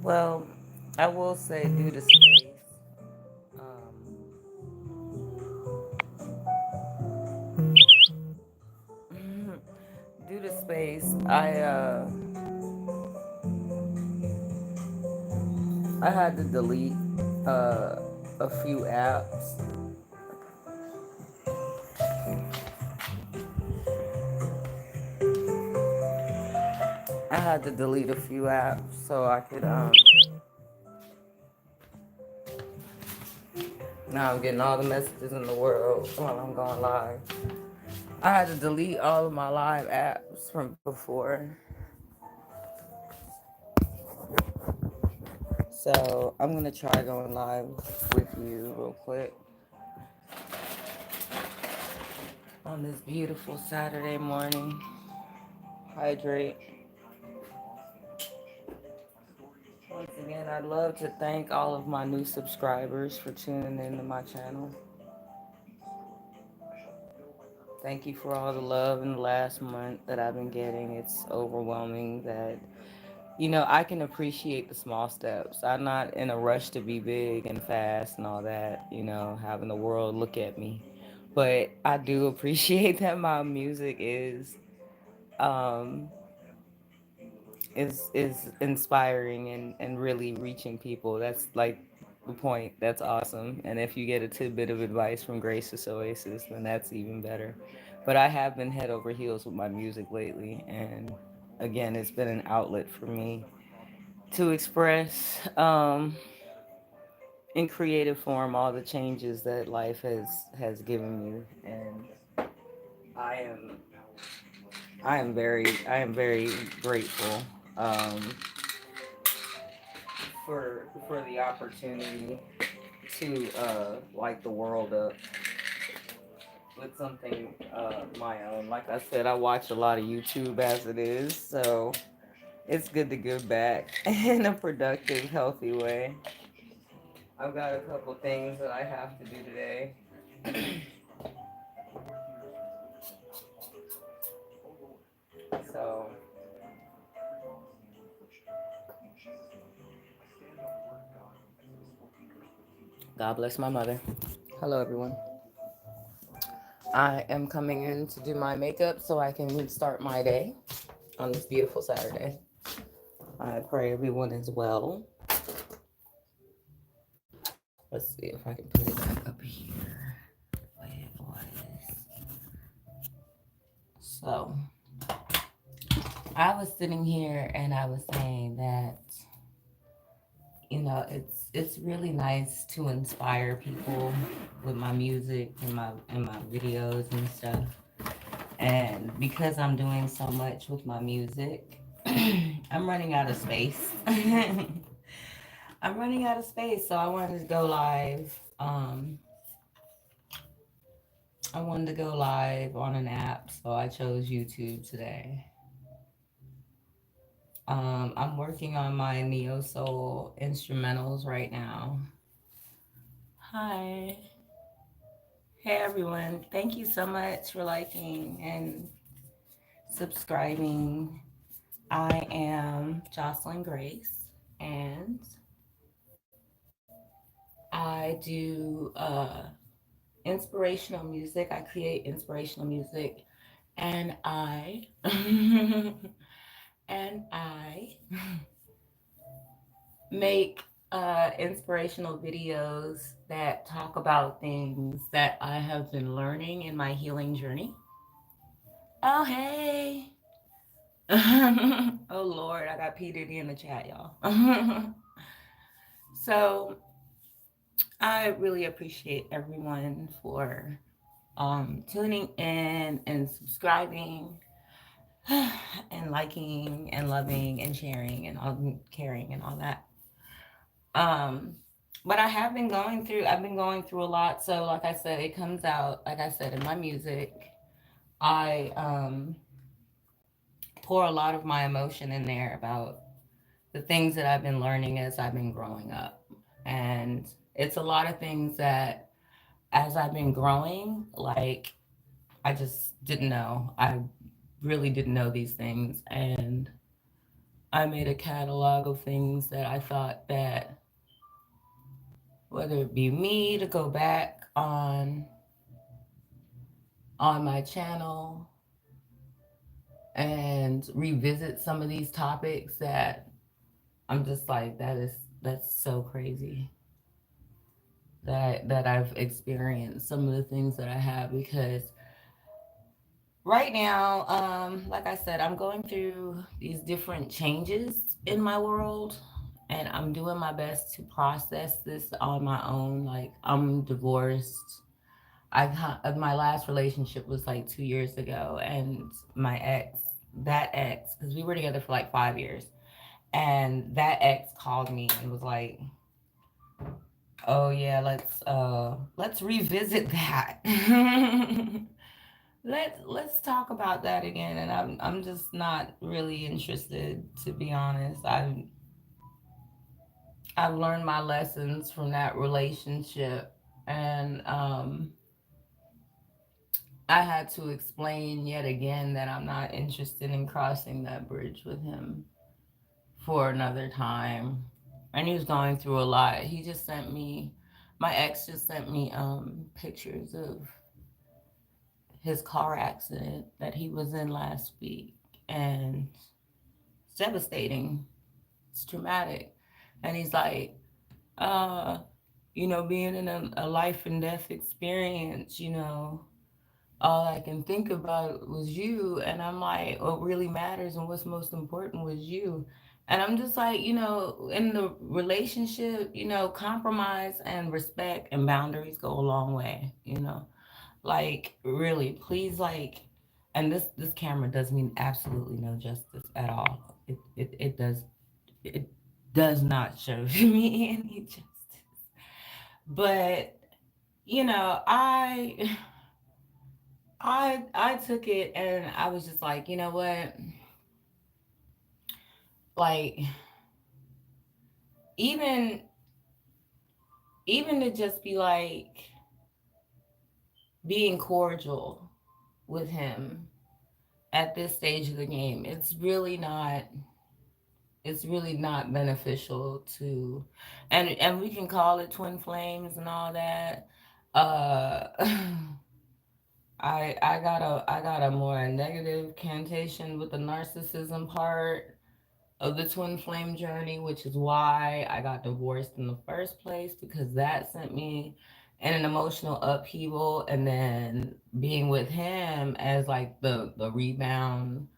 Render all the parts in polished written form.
Well, I will say due to space, due to space, I had to delete a few apps. I had to delete a few apps so I could now I'm getting all the messages in the world while I'm going live. I had to delete all of my live apps from before. So I'm gonna try going live with you real quick on this beautiful Saturday morning. Hydrate. Once again, I'd love to thank all of my new subscribers for tuning into my channel. Thank you for all the love in the last month that I've been getting. It's overwhelming that, I can appreciate the small steps. I'm not in a rush to be big and fast and all that, having the world look at me. But I do appreciate that my music um, is inspiring and really reaching people. That's like the point. That's awesome. And if you get a tidbit of advice from Grace's Oasis, then that's even better. But I have been head over heels with my music lately, and again, it's been an outlet for me to express in creative form all the changes that life has given me, and I am I am very grateful um, for the opportunity to light the world up with something my own. Like I said, I watch a lot of YouTube as it is, so it's good to give back in a productive, healthy way. I've got a couple things that I have to do today. So, God bless my mother. Hello, everyone. I am coming in to do my makeup so I can start my day on this beautiful Saturday. I pray everyone is well. Let's see if I can put it back up here the way it was. So, I was sitting here and I was saying that it's really nice to inspire people with my music and my videos and stuff. And because I'm doing so much with my music, I'm running out of space. I'm running out of space, so I wanted to go live. I wanted to go live on an app, so I chose YouTube today. I'm working on my neo soul instrumentals right now. Hi. Hey everyone. Thank you so much for liking and subscribing. I am Jocelyn Grace and I do inspirational music. I create inspirational music and I and I make inspirational videos that talk about things that I have been learning in my healing journey. Oh, hey. Oh, Lord. I got P. Diddy in the chat, y'all. So I really appreciate everyone for tuning in and subscribing and liking and loving and sharing and all caring and all that. Um, but I've been going through a lot. So like I said, it comes out, like I said, in my music. I pour a lot of my emotion in there about the things that I've been learning as I've been growing up. And it's a lot of things that as I've been growing, like I just didn't know. I really didn't know these things. And I made a catalog of things that I thought that, whether it be me to go back on my channel and revisit some of these topics that I'm just like, that's so crazy that I've experienced some of the things that I have, because right now, like I said, I'm going through these different changes in my world, and I'm doing my best to process this on my own. Like, I'm divorced. My last relationship was like 2 years ago, and my ex, that ex, because we were together for like 5 years, and that ex called me and was like, "Oh yeah, let's revisit that." Let's talk about that again. And I'm just not really interested, to be honest. I've learned my lessons from that relationship, and I had to explain yet again that I'm not interested in crossing that bridge with him for another time. And he was going through a lot. He just sent me, my ex just sent me pictures of his car accident that he was in last week, and it's devastating. It's traumatic. And he's like, uh, being in a life and death experience, all I can think about was you. And I'm like, what really matters and what's most important was you. And I'm just like, in the relationship, compromise and respect and boundaries go a long way. Like, really, please, like, and this camera does me absolutely no justice at all. It does not show me any justice. But I took it and I was just like, you know what? Like, even even to just be like being cordial with him at this stage of the game, it's really not beneficial to, and we can call it twin flames and all that. uh I got a more negative connotation with the narcissism part of the twin flame journey, which is why I got divorced in the first place, because that sent me in an emotional upheaval. And then being with him as like the rebound,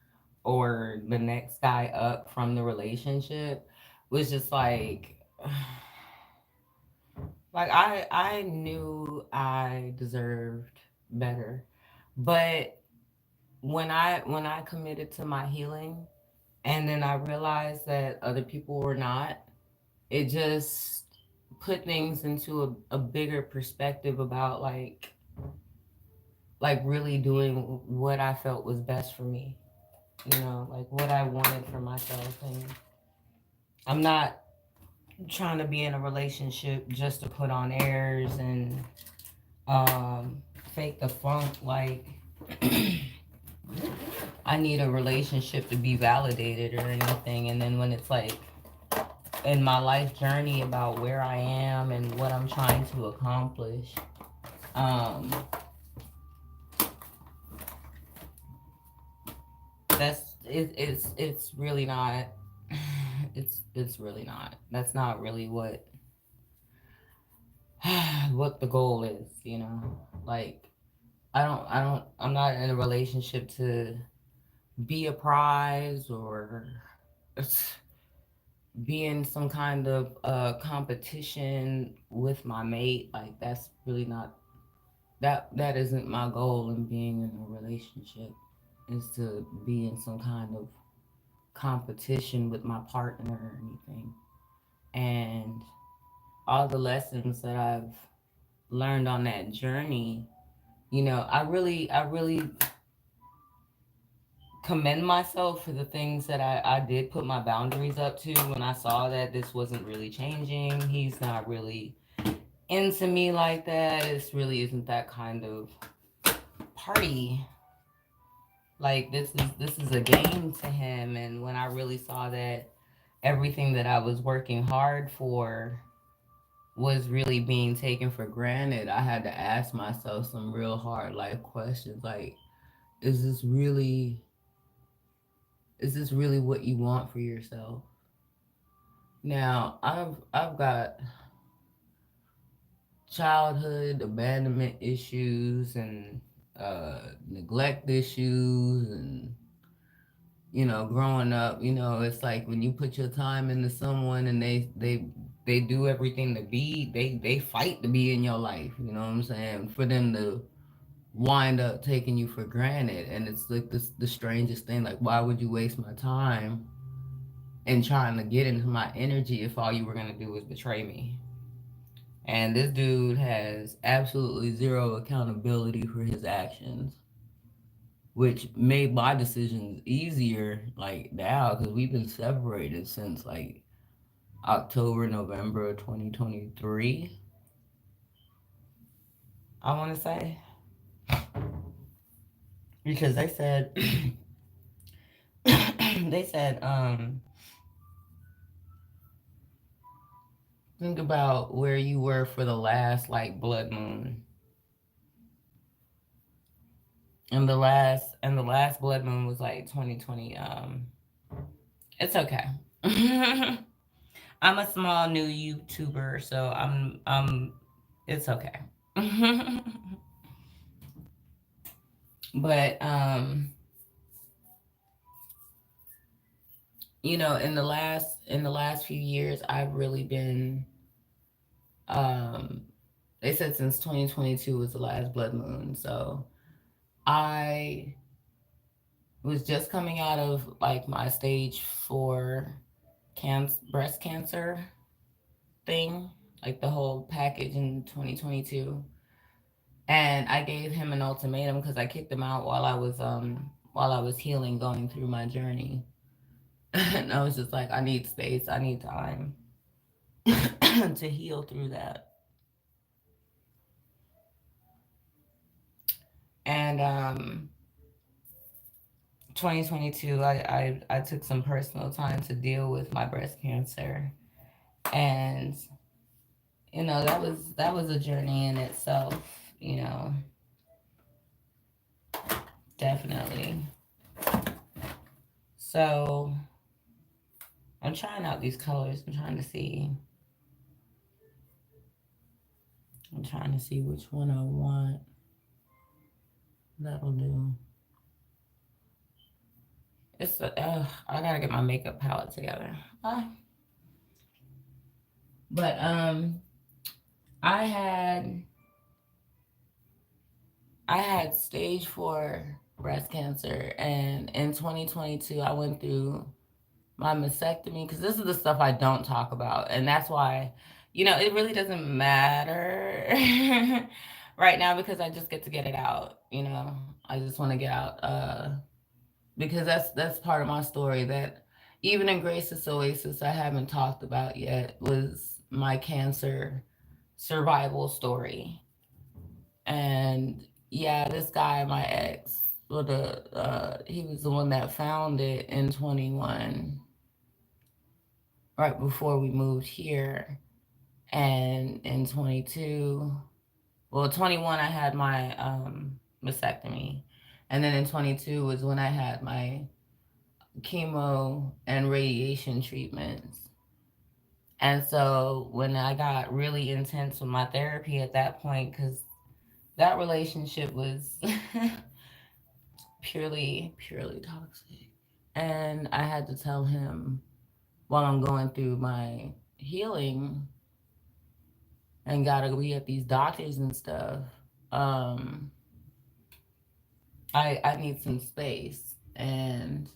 or the next guy up from the relationship, was just like I knew I deserved better. But when I committed to my healing, and then I realized that other people were not, it just put things into a bigger perspective about like really doing what I felt was best for me, like what I wanted for myself. And I'm not trying to be in a relationship just to put on airs and fake the funk. Like, I need a relationship to be validated or anything. And then when it's like in my life journey about where I am and what I'm trying to accomplish, um, it's really not. It's really not. That's not really what what the goal is. Like, I'm not in a relationship to be a prize, or be in some kind of competition with my mate. Like, that's really not, that isn't my goal in being in a relationship, is to be in some kind of competition with my partner or anything. And all the lessons that I've learned on that journey, I really commend myself for the things that I did put my boundaries up to, when I saw that this wasn't really changing. He's not really into me like that. This really isn't that kind of party. Like this is a game to him. And when I really saw that everything that I was working hard for was really being taken for granted, I had to ask myself some real hard life questions like, is this really is this really what you want for yourself? Now, I've got childhood abandonment issues and neglect issues, and growing up, it's like when you put your time into someone and they do everything to be, they fight to be in your life, you know what I'm saying, for them to wind up taking you for granted. And it's like the strangest thing, like, why would you waste my time and trying to get into my energy if all you were going to do was betray me? And this dude has absolutely zero accountability for his actions, which made my decisions easier, like, now, because we've been separated since like October, November of 2023, I want to say. Because they said, they said, think about where you were for the last like blood moon. And the last blood moon was like 2020. It's okay. I'm a small new YouTuber, so it's okay. But in the last few years, I've really been um they said since 2022 was the last blood moon. So I was just coming out of like my stage 4 breast cancer thing, like the whole package in 2022. And I gave him an ultimatum because I kicked him out while I was healing, going through my journey. And I was just like, I need space, I need time to heal through that. And 2022, I took some personal time to deal with my breast cancer. And that was a journey in itself, you know, definitely. So I'm trying out these colors. I'm trying to see which one I want. That'll do. I gotta get my makeup palette together. But I had I had stage 4 breast cancer, and in 2022 I went through my mastectomy, because this is the stuff I don't talk about, and that's why it really doesn't matter right now, because I just get to get it out. I just want to get out, because that's part of my story that even in Grace's Oasis I haven't talked about yet, was my cancer survival story. And yeah, this guy, my ex, he was the one that found it in 21, right before we moved here. And in 22, well, 21, I had my mastectomy. And then in 22 was when I had my chemo and radiation treatments. And so when I got really intense with my therapy at that point, because that relationship was purely toxic. And I had to tell him, while I'm going through my healing and gotta be at these doctors and stuff, um, I need some space. And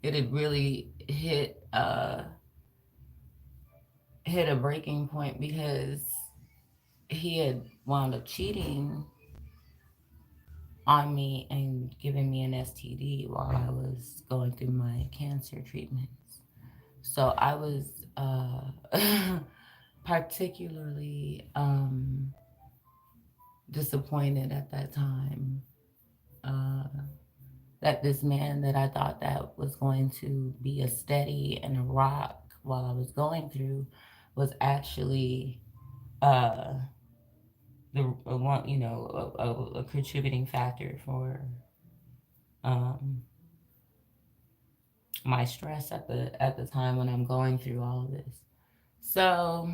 it had really hit a breaking point, because he had wound up cheating on me and giving me an STD while I was going through my cancer treatments. So I was particularly disappointed at that time. Uh, that this man that I thought that was going to be a steady and a rock while I was going through was actually uh the one, a contributing factor for um my stress at the time when I'm going through all of this. So,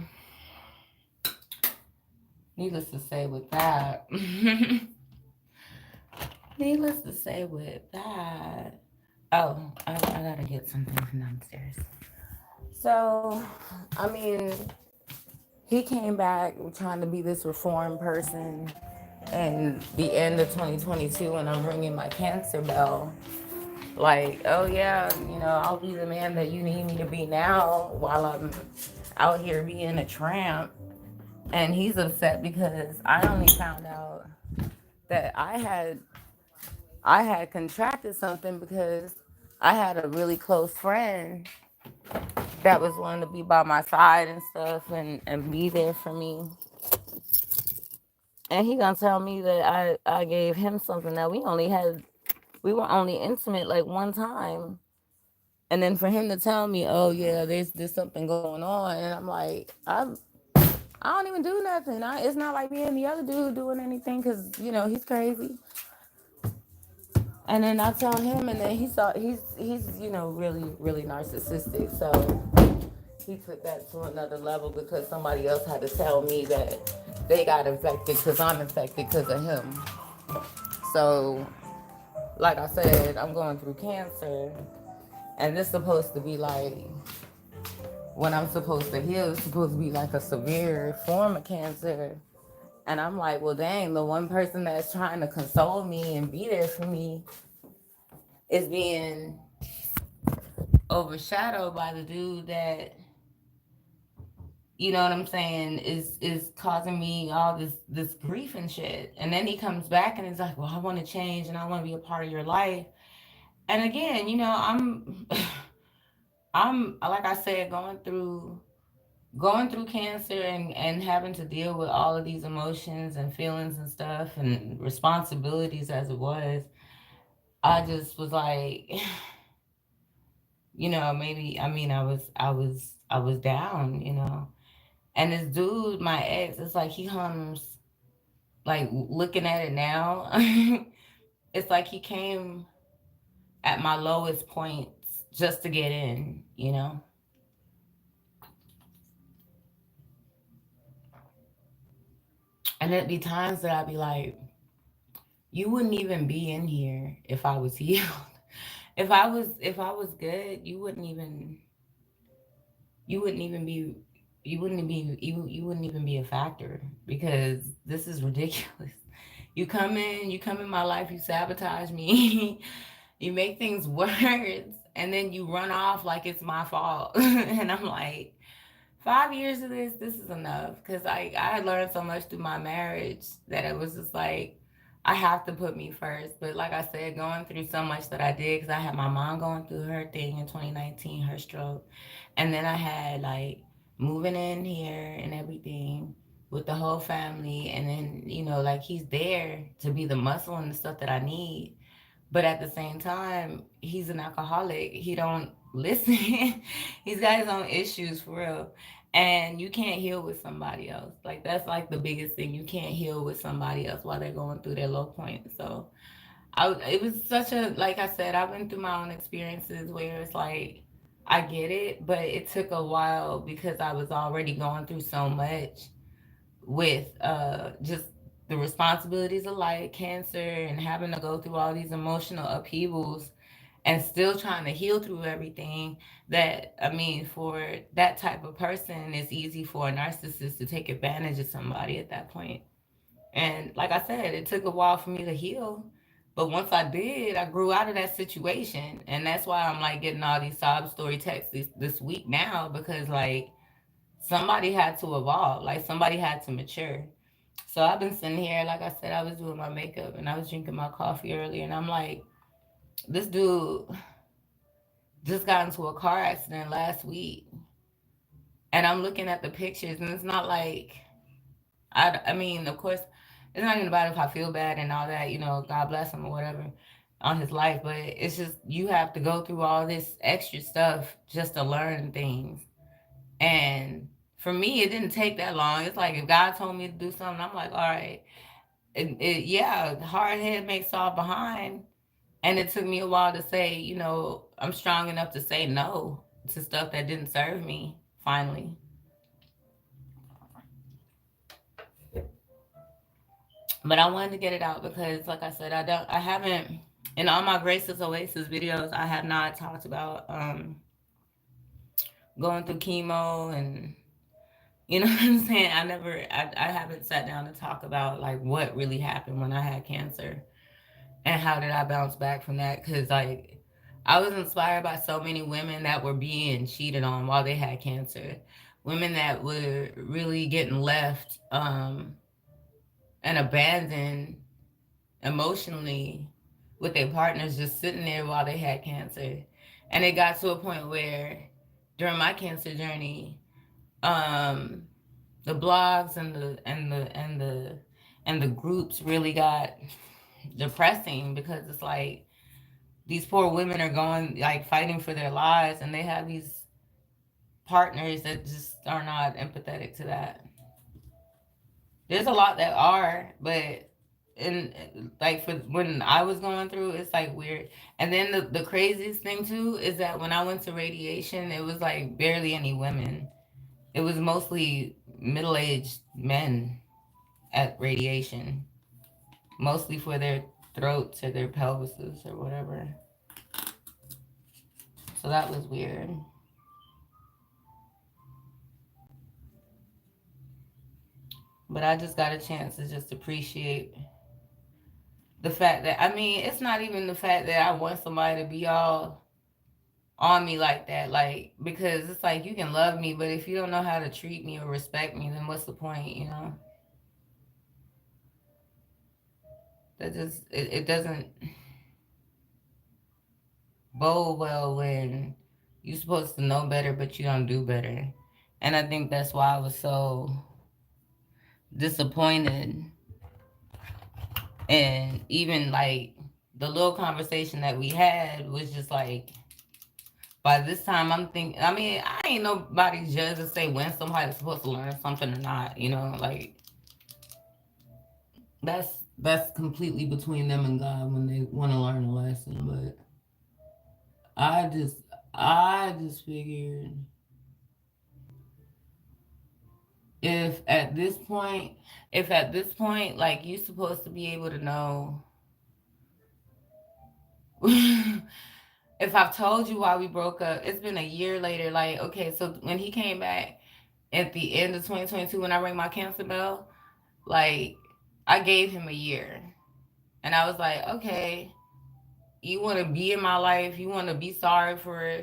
needless to say with that, needless to say with that, oh, I gotta get something from downstairs. So, I mean, he came back trying to be this reformed person in the end of 2022, and I'm ringing my cancer bell. Like, oh yeah, I'll be the man that you need me to be now while I'm out here being a tramp. And he's upset because I only found out that I had contracted something because I had a really close friend that was willing to be by my side and stuff and be there for me. And he gonna tell me that I gave him something that we were only intimate like one time. And then for him to tell me, oh yeah, there's something going on, and I'm like, I don't even do nothing. It's not like me and the other dude doing anything because he's crazy. And then I tell him, and then he's really really narcissistic. So he took that to another level because somebody else had to tell me that they got infected because I'm infected because of him. So, like I said, I'm going through cancer, and this supposed to be like when I'm supposed to heal. It's supposed to be like a severe form of cancer. And I'm like, well, dang, the one person that's trying to console me and be there for me is being overshadowed by the dude that, you know what I'm saying, is causing me all this grief and shit. And then he comes back and he's like, well, I want to change and I want to be a part of your life. And again, I'm like I said, going through cancer and having to deal with all of these emotions and feelings and stuff and responsibilities as it was. I just was like, maybe, I mean, I was down. And this dude, my ex, it's like he comes, like looking at it now, it's like he came at my lowest points just to get in. And it'd be times that I'd be like, you wouldn't even be in here if I was healed. If I was good, you wouldn't even be you wouldn't even be a factor because this is ridiculous. You come in my life, you sabotage me, you make things worse, and then you run off like it's my fault. And I'm like, 5 years of this is enough because I had learned so much through my marriage that it was just like I have to put me first. But like I said, going through so much that I did because I had my mom going through her thing in 2019, her stroke, and then I had like moving in here and everything with the whole family, and then like he's there to be the muscle and the stuff that I need, but at the same time, he's an alcoholic. He don't listen. He's got his own issues for real. And you can't heal with somebody else. Like that's like the biggest thing. You can't heal with somebody else while they're going through their low point. So it was such a, like I said, I've been through my own experiences where it's like I get it, but it took a while because I was already going through so much with just the responsibilities of life, cancer, and having to go through all these emotional upheavals and still trying to heal through everything. That, I mean, for that type of person, it's easy for a narcissist to take advantage of somebody at that point. And like I said, it took a while for me to heal. But once I did, I grew out of that situation. And that's why I'm like getting all these sob story texts this week now because, like, somebody had to evolve, like somebody had to mature. So I've been sitting here, like I said, I was doing my makeup and I was drinking my coffee earlier, and I'm like, this dude just got into a car accident last week, and I'm looking at the pictures, and it's not like I mean, of course, it's not even about if I feel bad and all that, God bless him or whatever. on his life, but it's just you have to go through all this extra stuff just to learn things. And for me, it didn't take that long. It's like if God told me to do something, I'm like, all right. Yeah, hard head makes soft behind. And it took me a while to say, I'm strong enough to say no to stuff that didn't serve me, finally. But I wanted to get it out because, like I said, I haven't, in all my Grace's Oasis videos, I have not talked about going through chemo and, you know what I'm saying? I haven't sat down to talk about like what really happened when I had cancer and how did I bounce back from that. Because, like, I was inspired by so many women that were being cheated on while they had cancer, women that were really getting left and abandoned emotionally with their partners just sitting there while they had cancer. And it got to a point where during my cancer journey, um, the blogs and the groups really got depressing because it's like these poor women are going like fighting for their lives and they have these partners that just are not empathetic to that. There's a lot that are, but in like for when I was going through, it's like weird. And then the craziest thing too is that when I went to radiation, it was like barely any women. It was mostly middle-aged men at radiation, mostly for their throats or their pelvises or whatever. So that was weird. But I just got a chance to just appreciate the fact that, I mean, it's not even the fact that I want somebody to be all on me like that, like, because it's like you can love me, but if you don't know how to treat me or respect me, then what's the point? That just it doesn't bode well when you're supposed to know better, but you don't do better. And I think that's why I was so disappointed. And even like the little conversation that we had was just like, by this time I'm thinking, I mean, I ain't nobody's judge to say when somebody's supposed to learn something or not, like that's completely between them and God when they want to learn a lesson. But I just I just figured if at this point if at this point like you're supposed to be able to know if I've told you why we broke up, it's been a year later. Like, okay, so when he came back at the end of 2022, when I rang my cancer bell, like, I gave him a year. And I was like, okay, you want to be in my life, you want to be sorry for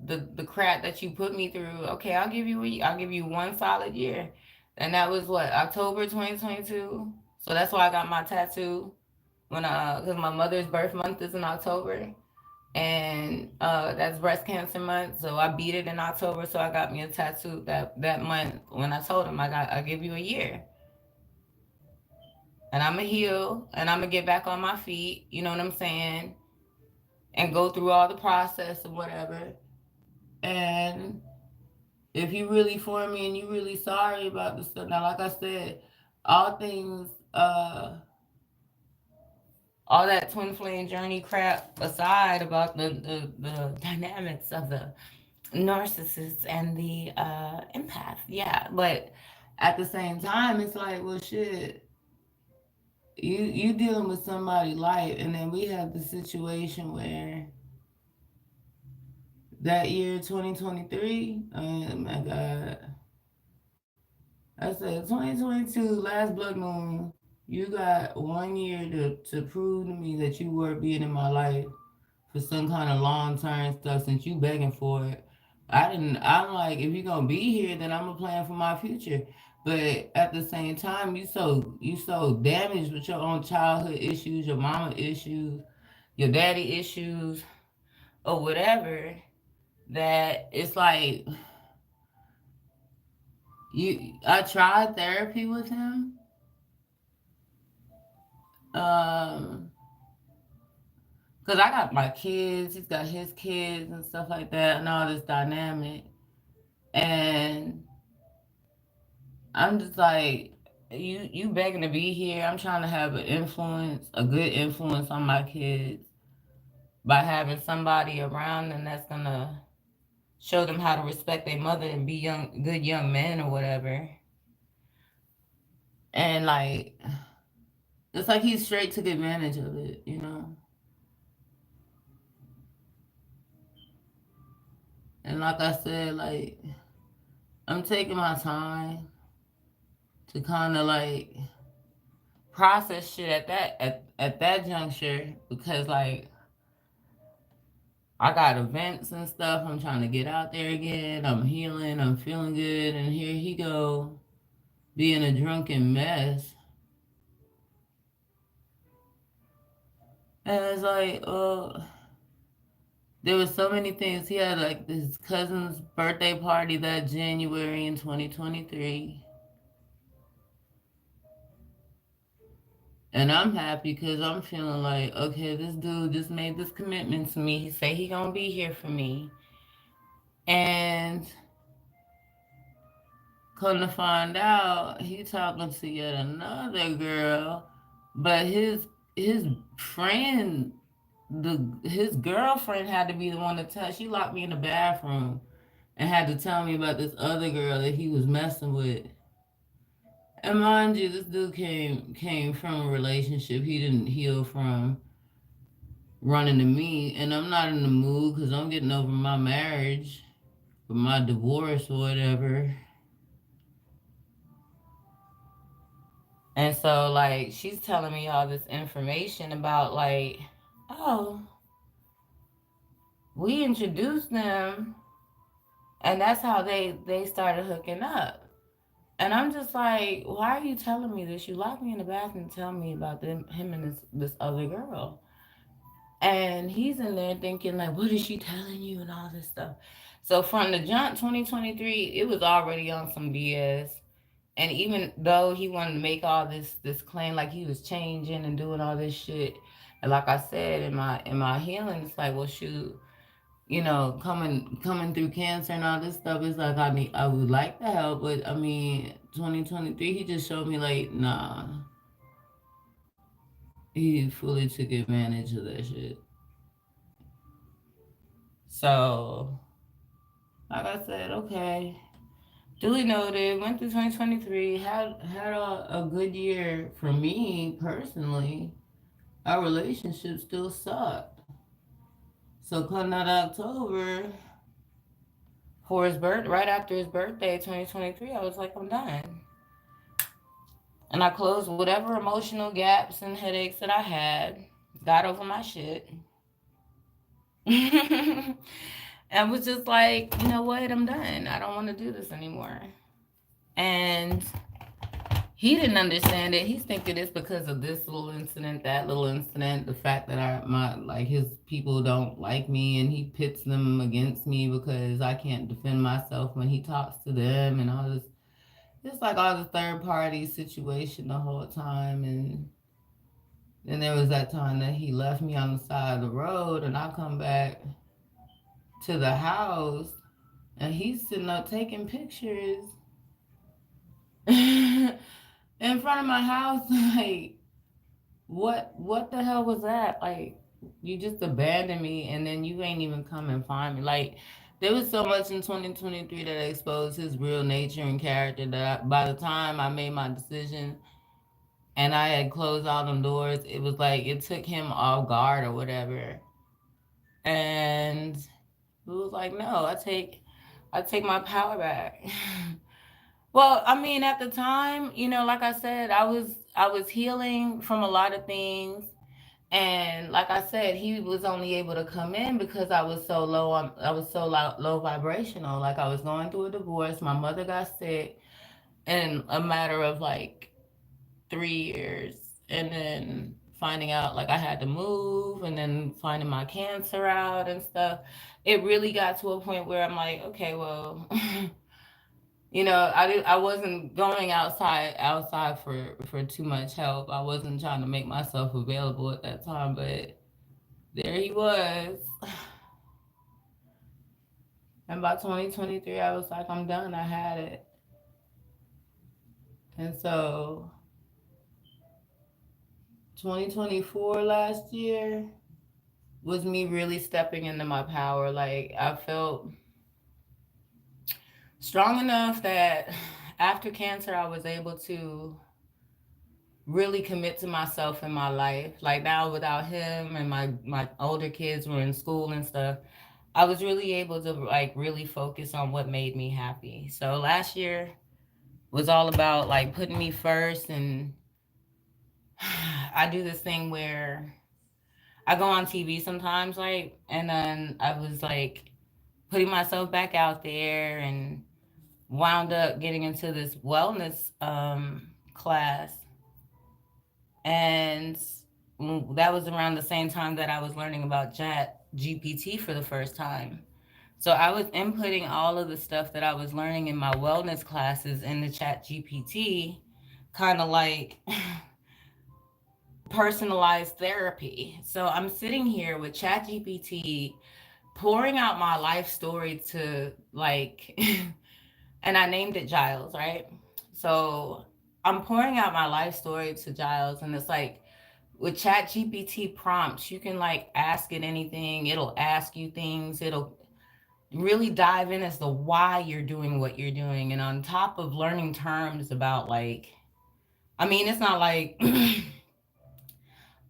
the crap that you put me through. Okay, I'll give you one solid year. And that was what, October 2022. So that's why I got my tattoo when because my mother's birth month is in October, and that's breast cancer month. So I beat it in October. So I got me a tattoo that month. When I told him I give you a year, and I'm gonna heal, and I'm gonna get back on my feet. You know what I'm saying? And go through all the process or whatever. And if you really for me and you really sorry about the stuff, now like I said, all things all that twin flame journey crap aside about the dynamics of the narcissist and the empath. Yeah, but at the same time, it's like, well, shit. You dealing with somebody's life, and then we have the situation where that year 2023. Oh my God, I said 2022 last blood moon. You got 1 year to prove to me that you were being in my life for some kind of long term stuff since you begging for it. I'm like, if you're gonna be here, then I'm gonna plan for my future. But at the same time, you so damaged with your own childhood issues, your mama issues, your daddy issues, or whatever, that it's like I tried therapy with him. Um Cause I got my kids, he's got his kids and stuff like that, and all this dynamic. And I'm just like, you begging to be here. I'm trying to have an influence, a good influence on my kids by having somebody around them that's gonna show them how to respect their mother and be good young men or whatever. And like, it's like he straight took advantage of it, you know. And like I said, like I'm taking my time to kind of like process shit at that juncture because like I got events and stuff. I'm trying to get out there again. I'm healing. I'm feeling good. And here he go being a drunken mess. And it's like, there was so many things. He had like his cousin's birthday party that January in 2023. And I'm happy because I'm feeling like, okay, this dude just made this commitment to me. He say he gonna be here for me. And come to find out, he talking to yet another girl, but his friend, his girlfriend had to be the one to tell. She locked me in the bathroom and had to tell me about this other girl that he was messing with. And mind you, this dude came from a relationship he didn't heal from running to me, and I'm not in the mood because I'm getting over my marriage, or my divorce or whatever. And so like she's telling me all this information about like, oh, we introduced them and that's how they started hooking up. And I'm just like, why are you telling me this? You locked me in the bathroom and tell me about him and this other girl. And he's in there thinking like, what is she telling you and all this stuff. So from the jump 2023, it was already on some BS. And even though he wanted to make all this claim like he was changing and doing all this shit, and like I said in my healing, it's like, well, shoot, coming through cancer and all this stuff, it's like I would like to help, but I mean, 2023, he just showed me like, nah, he fully took advantage of that shit. So, like I said, okay. Duly noted. Went through 2023. Had a good year for me personally. Our relationship still sucked. So come that October, for his right after his birthday, 2023, I was like, I'm done. And I closed whatever emotional gaps and headaches that I had. Got over my shit. And was just like, you know what? I'm done. I don't want to do this anymore. And he didn't understand it. He's thinking it's because of this little incident, that little incident, the fact that his people don't like me and he pits them against me because I can't defend myself when he talks to them and all this. It's like all the third party situation the whole time. And then there was that time that he left me on the side of the road and I come back to the house and he's sitting up taking pictures in front of my house. Like, what the hell was that? Like, you just abandoned me and then you ain't even come and find me. Like, there was so much in 2023 that exposed his real nature and character that by the time I made my decision and I had closed all them doors, it was like it took him off guard or whatever. And it was like, no, I take my power back. Well, I mean, at the time, like I said, I was healing from a lot of things. And like I said, he was only able to come in because I was so low vibrational. Like I was going through a divorce. My mother got sick in a matter of like 3 years. And then finding out like I had to move and then finding my cancer out and stuff. It really got to a point where I'm like, okay, well, I wasn't going outside for too much help. I wasn't trying to make myself available at that time, but there he was. And by 2023, I was like, I'm done. I had it. And so 2024 last year was me really stepping into my power. Like, I felt strong enough that after cancer, I was able to really commit to myself in my life. Like now, without him and my older kids were in school and stuff, I was really able to like really focus on what made me happy. So last year was all about like putting me first, and I do this thing where I go on TV sometimes, like, and then I was like putting myself back out there and wound up getting into this wellness class. And that was around the same time that I was learning about Chat GPT for the first time. So I was inputting all of the stuff that I was learning in my wellness classes into Chat GPT, kind of like personalized therapy. So I'm sitting here with Chat GPT pouring out my life story to like and I named it Giles, right? So I'm pouring out my life story to Giles, and it's like with Chat GPT prompts, you can like ask it anything. It'll ask you things. It'll really dive in as to why you're doing what you're doing. And on top of learning terms about like, I mean, it's not like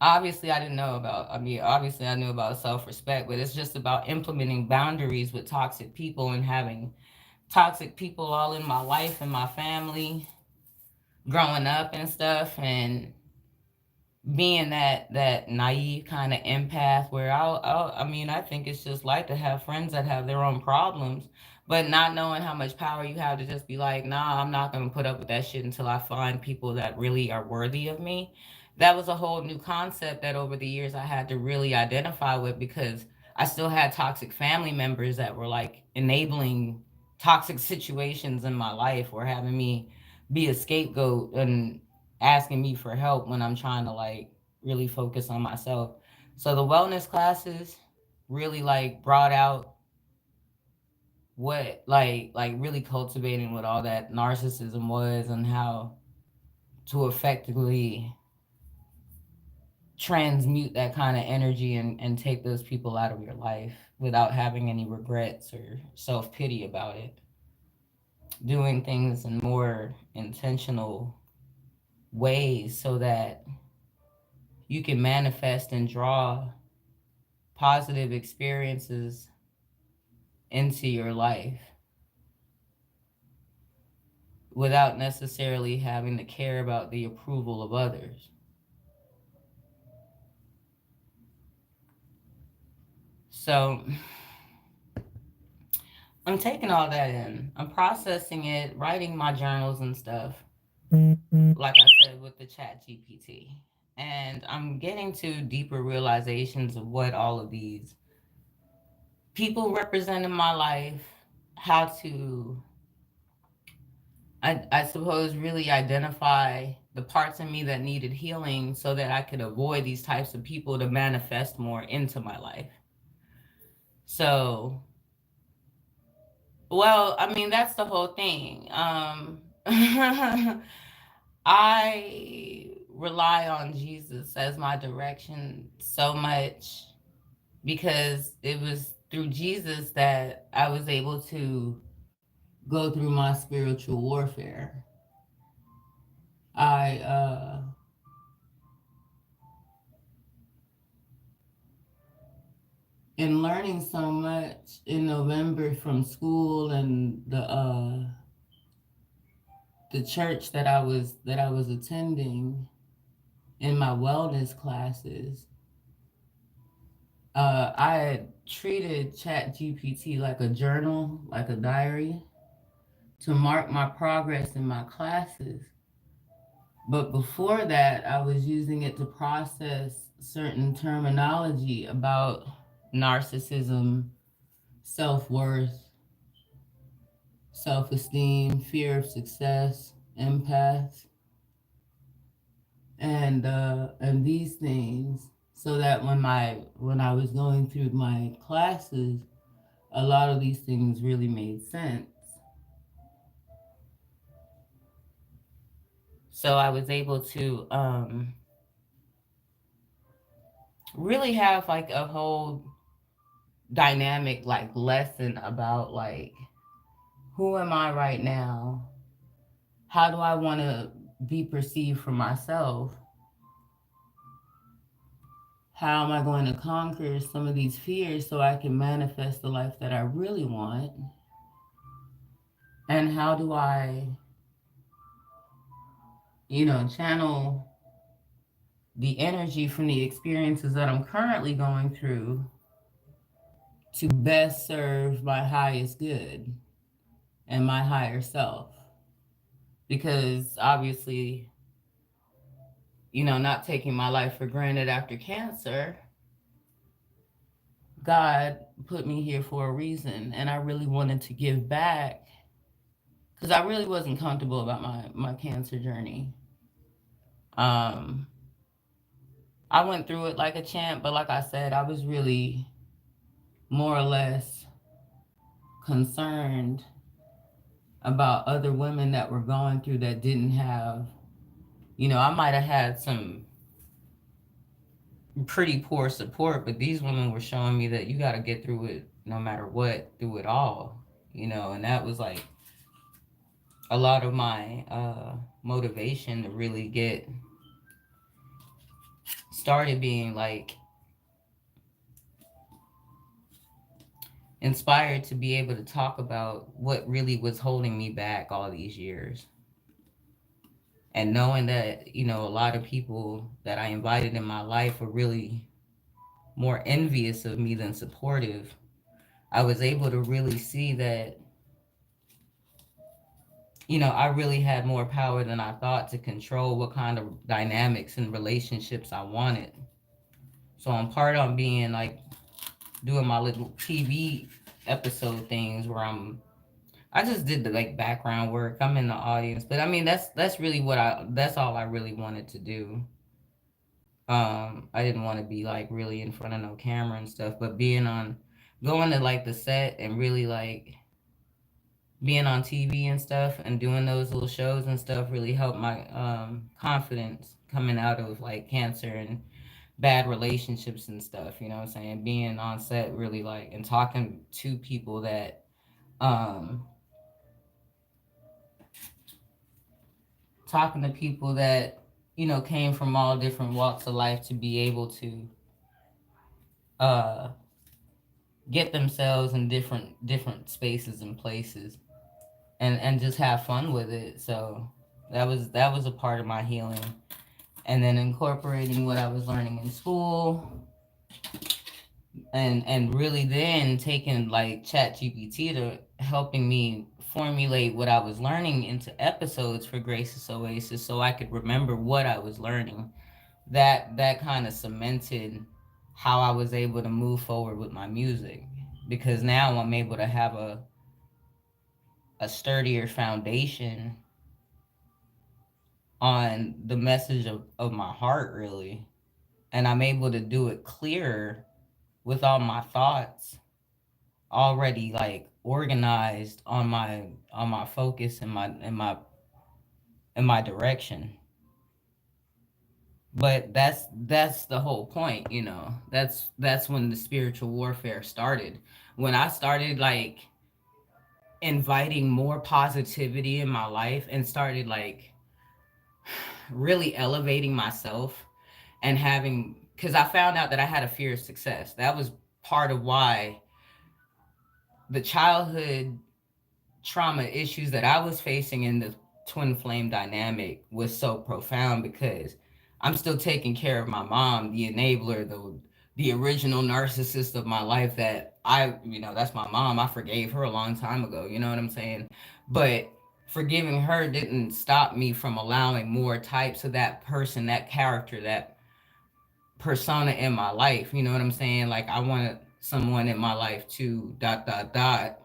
obviously I didn't know about, I mean, obviously I knew about self respect, but it's just about implementing boundaries with toxic people and having toxic people all in my life and my family growing up and stuff. And being that naive kind of empath where I mean I think it's just like to have friends that have their own problems, but not knowing how much power you have to just be like, nah, I'm not going to put up with that shit until I find people that really are worthy of me. That was a whole new concept that over the years I had to really identify with, because I still had toxic family members that were like enabling toxic situations in my life or having me be a scapegoat and asking me for help when I'm trying to like really focus on myself. So the wellness classes really like brought out what like really cultivating what all that narcissism was and how to effectively transmute that kind of energy and take those people out of your life without having any regrets or self-pity about it. Doing things in more intentional ways so that you can manifest and draw positive experiences into your life without necessarily having to care about the approval of others. So I'm taking all that in. I'm processing it, writing my journals and stuff, like I said, with the Chat GPT. And I'm getting to deeper realizations of what all of these people represent in my life, how to I suppose really identify the parts of me that needed healing so that I could avoid these types of people to manifest more into my life. So, well, I mean, that's the whole thing. I rely on Jesus as my direction so much because it was through Jesus that I was able to go through my spiritual warfare. I and learning so much in November from school and the church that I was attending in my wellness classes. I had treated Chat GPT like a journal, like a diary, to mark my progress in my classes. But before that, I was using it to process certain terminology about narcissism, self worth, self esteem, fear of success, empaths, and these things. so that when I was going through my classes, a lot of these things really made sense. So I was able to really have like a whole dynamic like lesson about like who am I right now? How do I want to be perceived for myself? How am I going to conquer some of these fears so I can manifest the life that I really want? And how do I, channel the energy from the experiences that I'm currently going through to best serve my highest good and my higher self? Because obviously, not taking my life for granted after cancer, God put me here for a reason. And I really wanted to give back because I really wasn't comfortable about my cancer journey. Um, I went through it like a champ, but like I said, I was really more or less concerned about other women that were going through that didn't have, I might have had some pretty poor support, but these women were showing me that you got to get through it no matter what, through it all, and that was like a lot of my motivation to really get started being like inspired to be able to talk about what really was holding me back all these years. And knowing that, a lot of people that I invited in my life were really more envious of me than supportive, I was able to really see that, I really had more power than I thought to control what kind of dynamics and relationships I wanted. So I'm part on being like doing my little TV episode things where I just did the like background work. I'm in the audience, but I mean that's really that's all I really wanted to do. I didn't want to be like really in front of no camera and stuff, but going to like the set and really like being on TV and stuff and doing those little shows and stuff really helped my confidence coming out of like cancer and bad relationships and stuff, you know what I'm saying? Being on set really like and um talking to people that came from all different walks of life to be able to uh get themselves in different spaces and places and just have fun with it. So that was a part of my healing. And then incorporating what I was learning in school and really then taking like chat gpt to helping me formulate what I was learning into episodes for Grace's Oasis so I could remember what I was learning. That kind of cemented how I was able to move forward with my music, because now I'm able to have a sturdier foundation on the message of my heart, really. And I'm able to do it clearer with all my thoughts already like organized on my focus and my direction. But that's the whole point, that's when the spiritual warfare started, when I started like inviting more positivity in my life and started like really elevating myself and having, because I found out that I had a fear of success. That was part of why the childhood trauma issues that I was facing in the twin flame dynamic was so profound, because I'm still taking care of my mom, the enabler, the original narcissist of my life that that's my mom. I forgave her a long time ago, you know what I'm saying? But forgiving her didn't stop me from allowing more types of that person, that character, that persona in my life, you know what I'm saying? Like I wanted someone in my life to dot dot dot,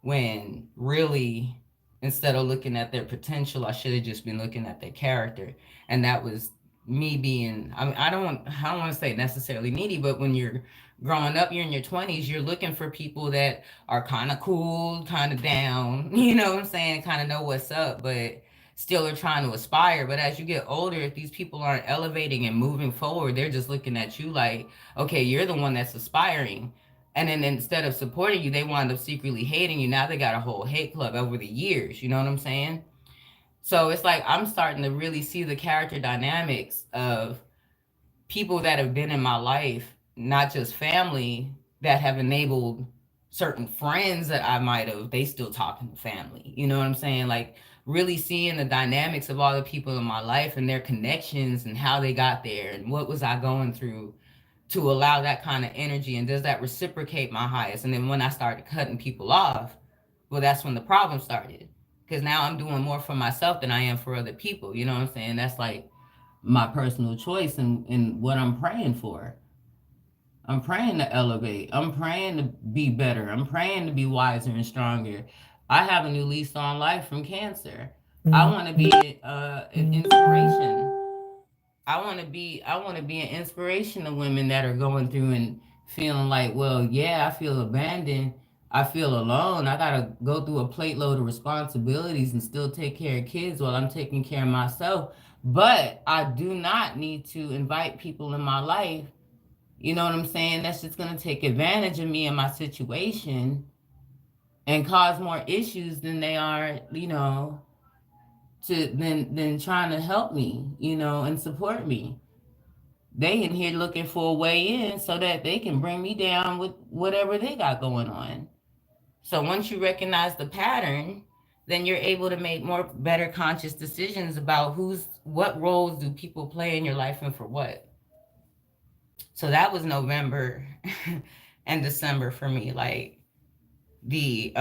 when really instead of looking at their potential I should have just been looking at their character. And that was me being, I mean, I don't want to say necessarily needy, but when you're growing up, you're in your 20s, you're looking for people that are kind of cool, kind of down, you know what I'm saying, kind of know what's up, but still are trying to aspire. But as you get older, if these people aren't elevating and moving forward, they're just looking at you like, okay, you're the one that's aspiring. And then instead of supporting you, they wind up secretly hating you. Now they got a whole hate club over the years. You know what I'm saying? So it's like I'm starting to really see the character dynamics of people that have been in my life, not just family, that have enabled certain friends that I might have, they still talking to family. You know what I'm saying? Like really seeing the dynamics of all the people in my life and their connections and how they got there and what was I going through to allow that kind of energy, and does that reciprocate my highest? And then when I started cutting people off, well, that's when the problem started, because now I'm doing more for myself than I am for other people. You know what I'm saying? That's like my personal choice and what I'm praying for. I'm praying to elevate. I'm praying to be better. I'm praying to be wiser and stronger. I have a new lease on life from cancer. I want to be an inspiration. I want to be an inspiration to women that are going through and feeling like, well, yeah, I feel abandoned. I feel alone. I gotta go through a plate load of responsibilities and still take care of kids while I'm taking care of myself. But I do not need to invite people in my life. You know what I'm saying? That's just gonna take advantage of me and my situation and cause more issues than they are, than trying to help me, and support me. They in here looking for a way in so that they can bring me down with whatever they got going on. So once you recognize the pattern, then you're able to make more better conscious decisions about what roles do people play in your life and for what. So that was November and December for me. Like the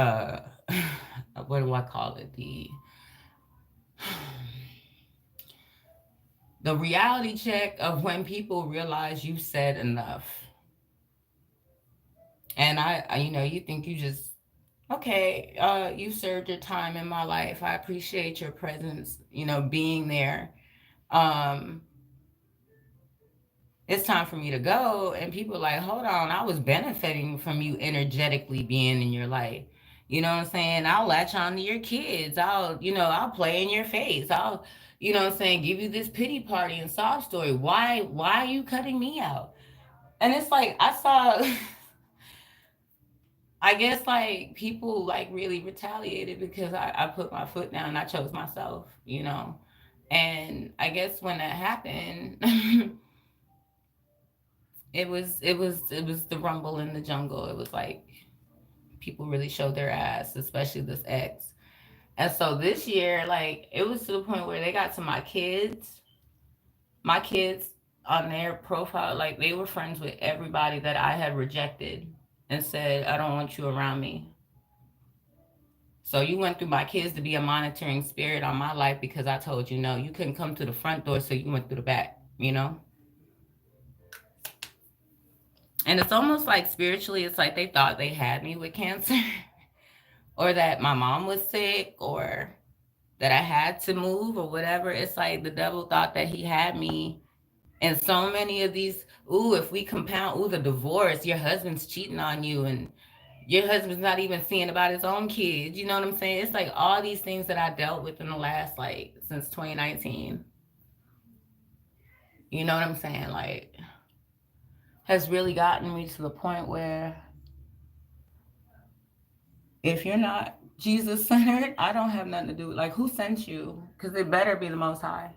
what do I call it? The reality check of when people realize you said enough. And you think you just, okay, you served your time in my life. I appreciate your presence, being there. Um, it's time for me to go. And people are like, hold on, I was benefiting from you energetically being in your life. You know what I'm saying? I'll latch on to your kids. I'll play in your face. I'll, what I'm saying, give you this pity party and sob story. Why are you cutting me out? And it's like, I saw, I guess like people like really retaliated because I put my foot down and I chose myself. And I guess when that happened, it was the rumble in the jungle. It was like people really showed their ass, especially this ex. And so this year, like it was to the point where they got to my kids on their profile, like they were friends with everybody that I had rejected and said, I don't want you around me. So you went through my kids to be a monitoring spirit on my life because I told you no, you couldn't come to the front door, so you went through the back. And it's almost like spiritually, it's like they thought they had me with cancer, or that my mom was sick, or that I had to move, or whatever. It's like the devil thought that he had me. And so many of these, ooh, if we compound, ooh, the divorce, your husband's cheating on you, and your husband's not even seeing about his own kids. You know what I'm saying? It's like all these things that I dealt with in the last, like, since 2019. You know what I'm saying? Like, has really gotten me to the point where if you're not Jesus centered, I don't have nothing to do with, like, who sent you? Because it better be the Most High.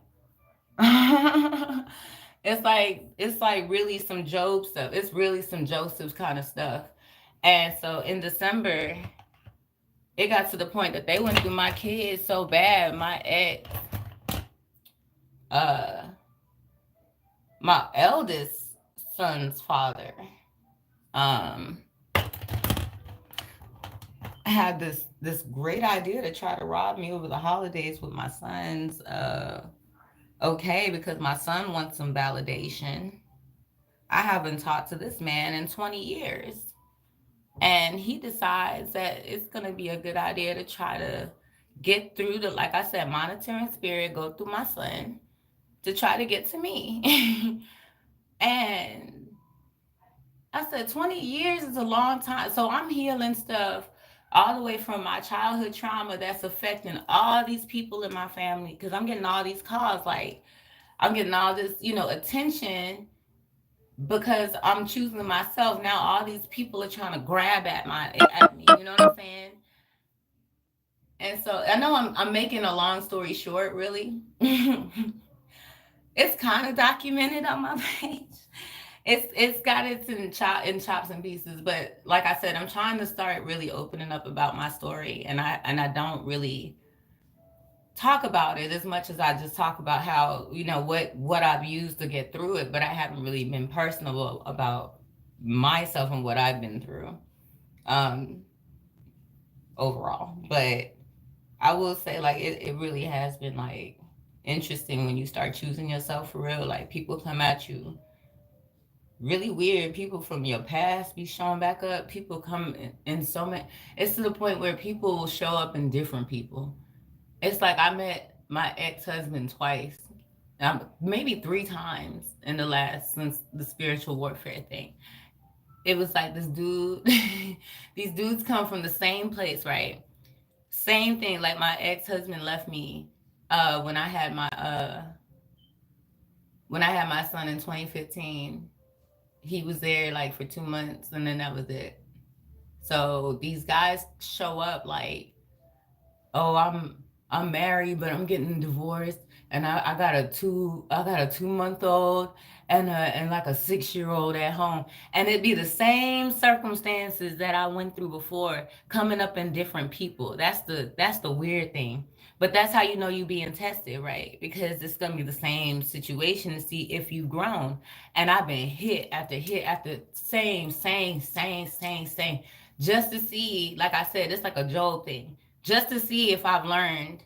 It's like really some Job stuff. It's really some Joseph's kind of stuff. And so in December, it got to the point that they went through my kids so bad. Uh, my eldest son's father, um, had this great idea to try to rob me over the holidays with my son's okay, because my son wants some validation. I haven't talked to this man in 20 years. And he decides that it's going to be a good idea to try to get through the, like I said, monitoring spirit, go through my son to try to get to me. And I said 20 years is a long time. So I'm healing stuff all the way from my childhood trauma that's affecting all these people in my family, because I'm getting all these calls, like I'm getting all this, attention because I'm choosing myself. Now all these people are trying to grab at me, you know what I'm saying? And so I know I'm making a long story short, really. It's kind of documented on my page. It's got its in chops and pieces, but like I said, I'm trying to start really opening up about my story, and I don't really talk about it as much as I just talk about how, what I've used to get through it, but I haven't really been personal about myself and what I've been through, um overall. But I will say, like, it really has been, like, interesting when you start choosing yourself for real. Like, people come at you really weird. People from your past be showing back up. People come in so many. It's to the point where people will show up in different people. It's like I met my ex-husband twice, maybe three times in the last, since the spiritual warfare thing. It was like this dude. These dudes come from the same place, right? Same thing. Like, my ex-husband left me when I had my son in 2015. He was there like for 2 months, and then that was it. So these guys show up like, oh, I'm married, but I'm getting divorced, and I got a 2-month old and like a 6-year old at home, and it'd be the same circumstances that I went through before coming up in different people. That's the weird thing. But that's how you know you being tested, right? Because it's gonna be the same situation to see if you've grown. And I've been hit after same, just to see, like I said, it's like a Job thing, just to see if I've learned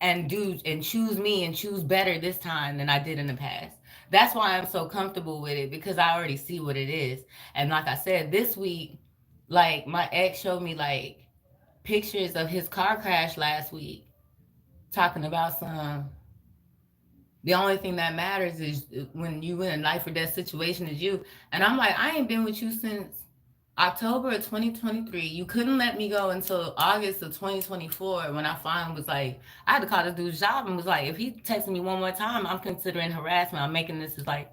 and choose me and choose better this time than I did in the past. That's why I'm so comfortable with it, because I already see what it is. And like I said, this week, like, my ex showed me like pictures of his car crash last week, talking about some, the only thing that matters is when you in a life or death situation is you. And I'm like, I ain't been with you since October of 2023. You couldn't let me go until August of 2024, when I finally was like, I had to call this dude's job and was like, if he texts me one more time, I'm considering harassment. I'm making this as like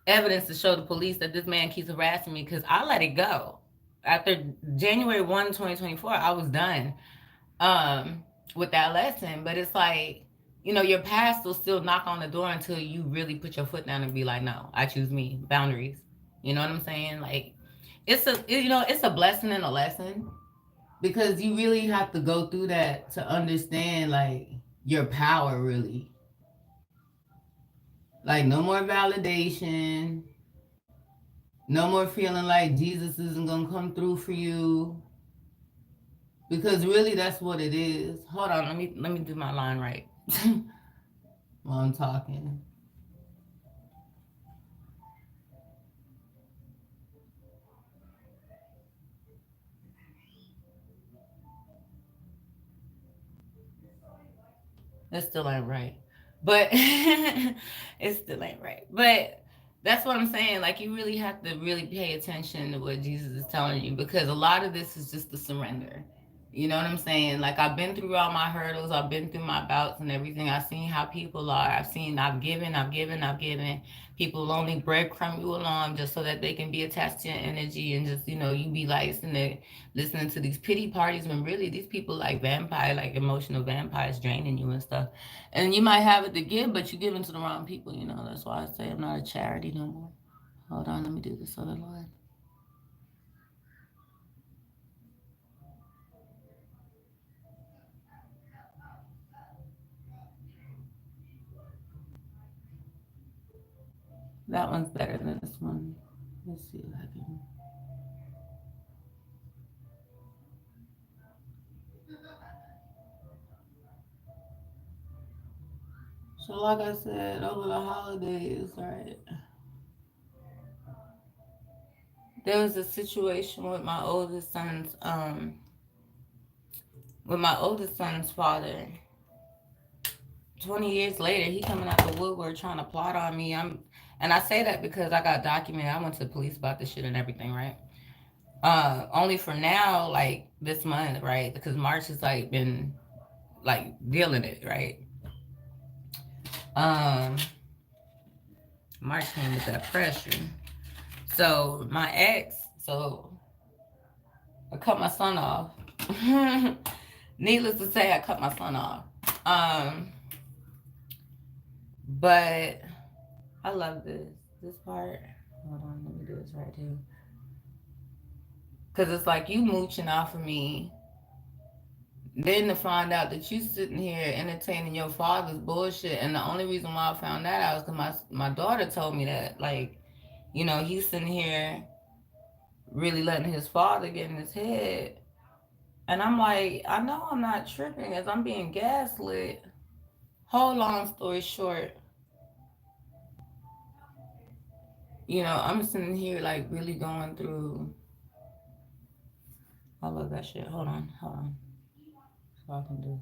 evidence to show the police that this man keeps harassing me, because I let it go. After January 1, 2024, I was done um with that lesson. But it's like, your past will still knock on the door until you really put your foot down and be like, no, I choose me. Boundaries. You know what I'm saying? Like, it's a blessing and a lesson, because you really have to go through that to understand, like, your power, really. Like, no more validation, no more feeling like Jesus isn't gonna come through for you, because really that's what it is. Hold on, let me do my line right. While I'm talking. That still ain't right. But it still ain't right. But that's what I'm saying. Like, you really have to really pay attention to what Jesus is telling you, because a lot of this is just the surrender. You know what I'm saying? Like, I've been through all my hurdles, I've been through my bouts and everything. I've seen how people are. I've given. People only breadcrumb you along just so that they can be attached to your energy, and just, you be like listening to these pity parties, when really these people like vampire, like emotional vampires, draining you and stuff. And you might have it to give, but you're giving to the wrong people. That's why I say I'm not a charity no more. Hold on, let me do this other line. That one's better than this one. Let's see if I can. So, like I said, over the holidays, right? There was a situation with my oldest son's father. 20 years later, he coming out the woodwork trying to plot on me. And I say that because I got documented. I went to the police about this shit and everything, right? Only for now, like this month, right? Because March has like been like dealing it, right? Um, March came with that pressure. So my ex, so I cut my son off. Needless to say, I cut my son off. Um, but I love this part. Hold on, let me do this right here. Cause it's like you mooching off of me, then to find out that you sitting here entertaining your father's bullshit, and the only reason why I found that out was because my daughter told me that, like, he's sitting here really letting his father get in his head, and I'm like, I know I'm not tripping, as I'm being gaslit. Whole long story short, I'm sitting here like really going through all of that shit. Hold on, so I can do.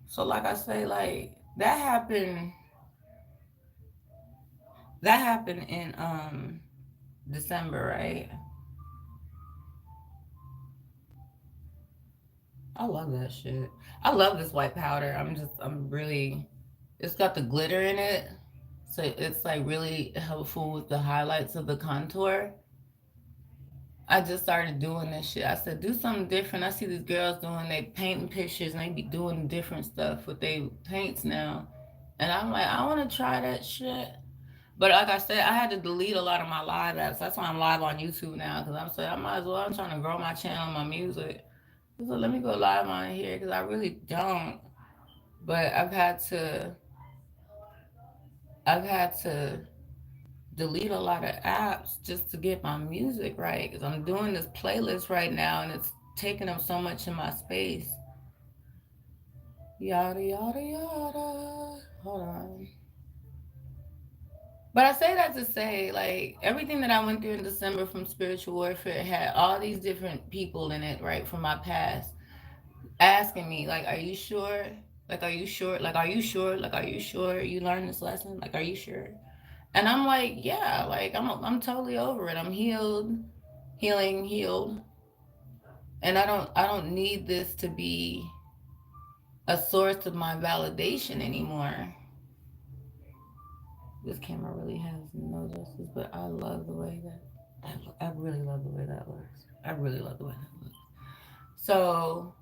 So like I say, like that happened in December, right? I love that shit. I love this white powder. I'm really, it's got the glitter in it. So it's like really helpful with the highlights of the contour. I just started doing this shit. I said, do something different. I see these girls doing, they painting pictures and they be doing different stuff with their paints now. And I'm like, I want to try that shit. But like I said, I had to delete a lot of my live apps. That's why I'm live on YouTube now. Because I'm saying I might as well. I'm trying to grow my channel, my music. So let me go live on here because I really don't. But I've had to delete a lot of apps just to get my music right. Because I'm doing this playlist right now and it's taking up so much in my space. Yada yada yada. Hold on. But I say that to say, like, everything that I went through in December from spiritual warfare had all these different people in it, right, from my past, asking me, like, are you sure? Like, are you sure? Like, are you sure? Like, are you sure you learned this lesson? Like, are you sure? And I'm like, yeah, like, I'm totally over it. I'm healed, healed. And I don't need this to be a source of my validation anymore. This camera really has no justice, but I love the way I really love the way that looks. I really love the way that looks. So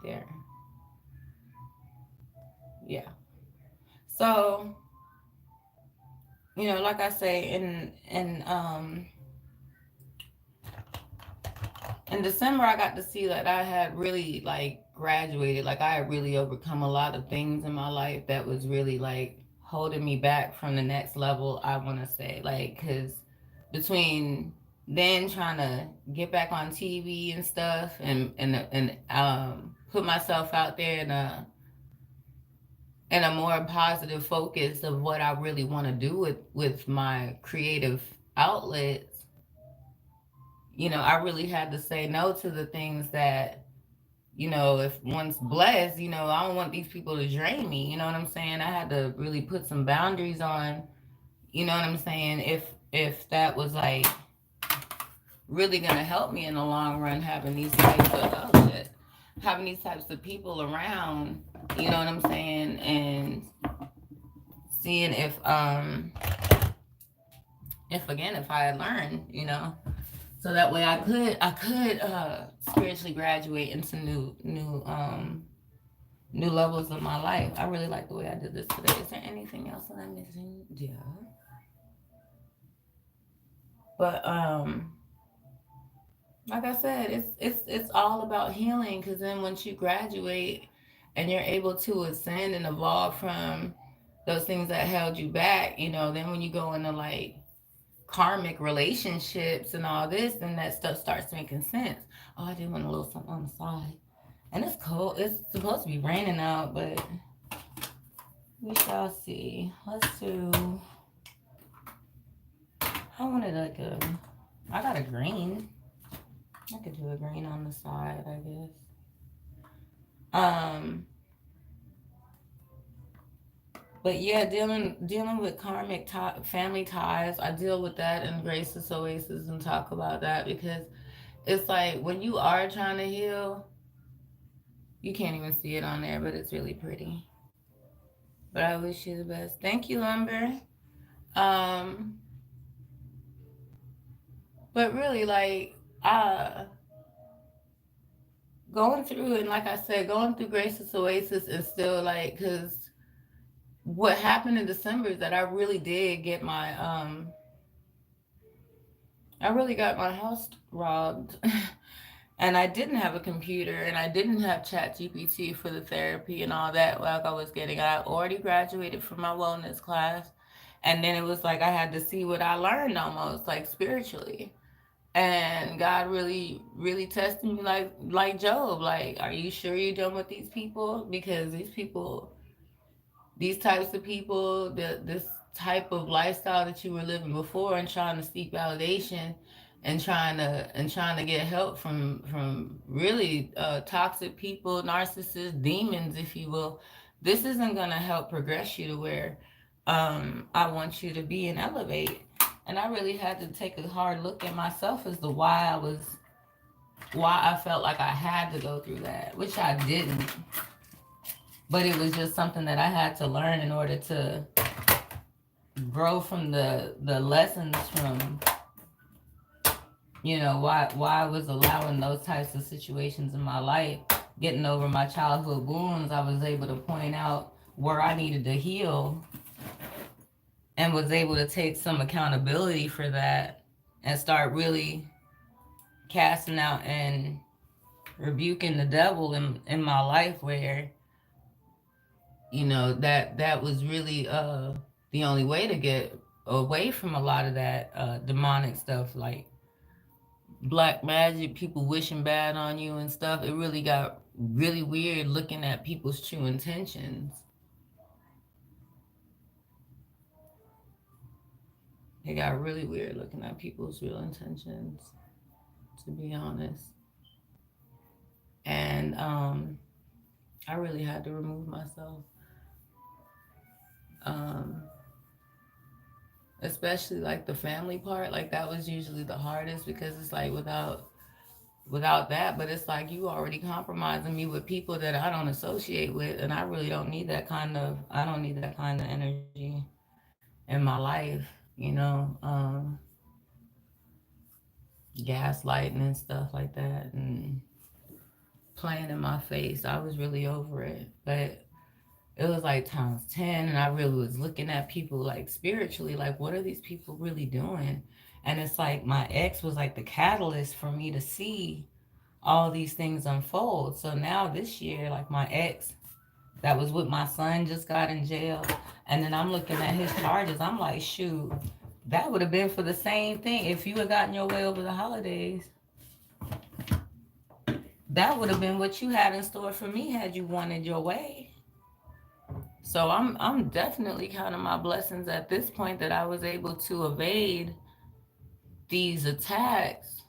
there, yeah. So like I say, in December, I got to see that I had really like graduated. Like I had really overcome a lot of things in my life that was really like holding me back from the next level. I want to say, like, because between then trying to get back on TV and stuff, and put myself out there in a more positive focus of what I really want to do with my creative outlets. I really had to say no to the things that, if one's blessed, I don't want these people to drain me. You know what I'm saying? I had to really put some boundaries on, you know what I'm saying? If that was like really gonna help me in the long run, having these types of having these types of people around, you know what I'm saying? And seeing if I had learned, so that way I could spiritually graduate into new levels of my life. I really like the way I did this today. Is there anything else that I'm missing? Yeah. But like I said, it's all about healing, because then once you graduate and you're able to ascend and evolve from those things that held you back, then when you go into like karmic relationships and all this, then that stuff starts making sense. Oh, I did want a little something on the side. And it's cold. It's supposed to be raining out, but we shall see. Let's do. I wanted like a. I got a green. I could do a green on the side, I guess. Um, but yeah, dealing with family ties. I deal with that in Grace's Oasis and talk about that because it's like when you are trying to heal, you can't even see it on there, but it's really pretty. But I wish you the best. Thank you, Lumber. Um, but really, like, going through and like I said, going through Grace's Oasis is still like, cause what happened in December is that I really did get I really got my house robbed. And I didn't have a computer and I didn't have Chat GPT for the therapy and all that like I was getting. I already graduated from my wellness class. And then it was like I had to see what I learned almost like spiritually. And God really, really tested me like Job. Like, are you sure you're done with these people? Because these people, these types of people, this type of lifestyle that you were living before and trying to seek validation and trying to get help from really toxic people, narcissists, demons, if you will. This isn't gonna help progress you to where I want you to be and elevate. And I really had to take a hard look at myself as to why I felt like I had to go through that, which I didn't. But it was just something that I had to learn in order to grow from the lessons from why I was allowing those types of situations in my life. Getting over my childhood wounds, I was able to point out where I needed to heal and was able to take some accountability for that and start really casting out and rebuking the devil in my life where that was really the only way to get away from a lot of that demonic stuff like black magic, people wishing bad on you and stuff. It really got really weird looking at people's true intentions. It got really weird looking at people's real intentions, to be honest. And I really had to remove myself. Um, Especially like the family part, like that was usually the hardest because it's like without that, but it's like you already compromising me with people that I don't associate with, and I really don't need that kind of I don't need that kind of energy in my life, you know, gaslighting and stuff like that and playing in my face. I was really over it, but it was like times 10, and I really was looking at people like spiritually, like what are these people really doing? And it's like my ex was like the catalyst for me to see all these things unfold. So now this year, like my ex that was with my son just got in jail. And then I'm looking at his charges. I'm like, shoot, that would have been for the same thing. If you had gotten your way over the holidays, that would have been what you had in store for me had you wanted your way. So I'm definitely counting my blessings at this point that I was able to evade these attacks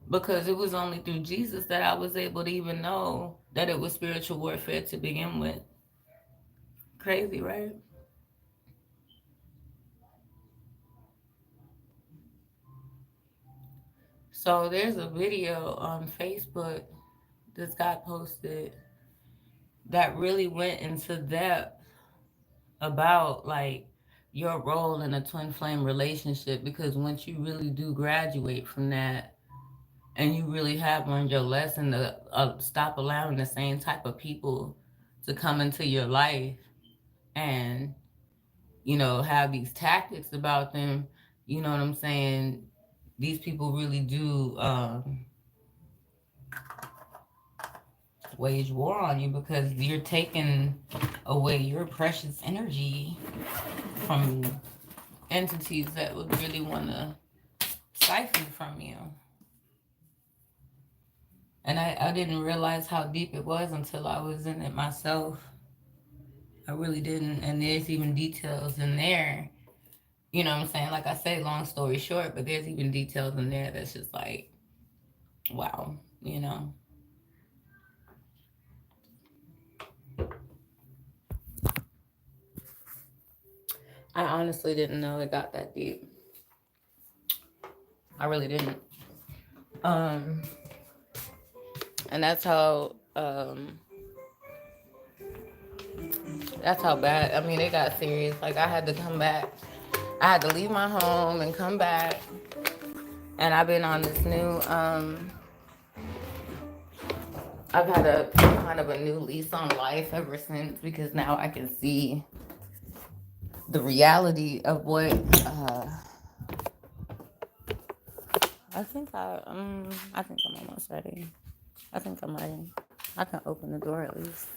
because it was only through Jesus that I was able to even know that it was spiritual warfare to begin with. Crazy, right? So there's a video on Facebook this guy posted that really went into depth about like your role in a twin flame relationship because once you really do graduate from that and you really have learned your lesson to stop allowing the same type of people to come into your life and have these tactics about them, you know what I'm saying? These people really do wage war on you because you're taking away your precious energy from entities that would really want to siphon from you. And I didn't realize how deep it was until I was in it myself. I really didn't. And there's even details in there. You know what I'm saying? Like I say, long story short, but there's even details in there that's just like, wow, you know. I honestly didn't know it got that deep. I really didn't. Um, and that's how bad. I mean, it got serious. Like I had to come back. I had to leave my home and come back. And I've been on this new. I've had a kind of a new lease on life ever since because now I can see the reality of what. I think I'm almost ready. I think I'm ready. I can open the door at least.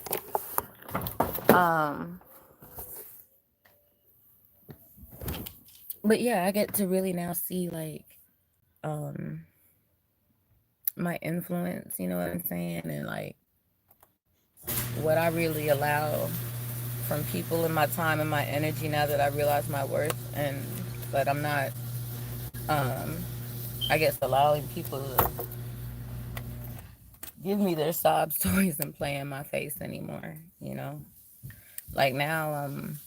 Um, but yeah, I get to really now see like um my influence. You know what I'm saying, and like what I really allow from people in my time and my energy now that I realize my worth and that I'm not um I guess allowing people to give me their sob stories and play in my face anymore, you know? Like now I'm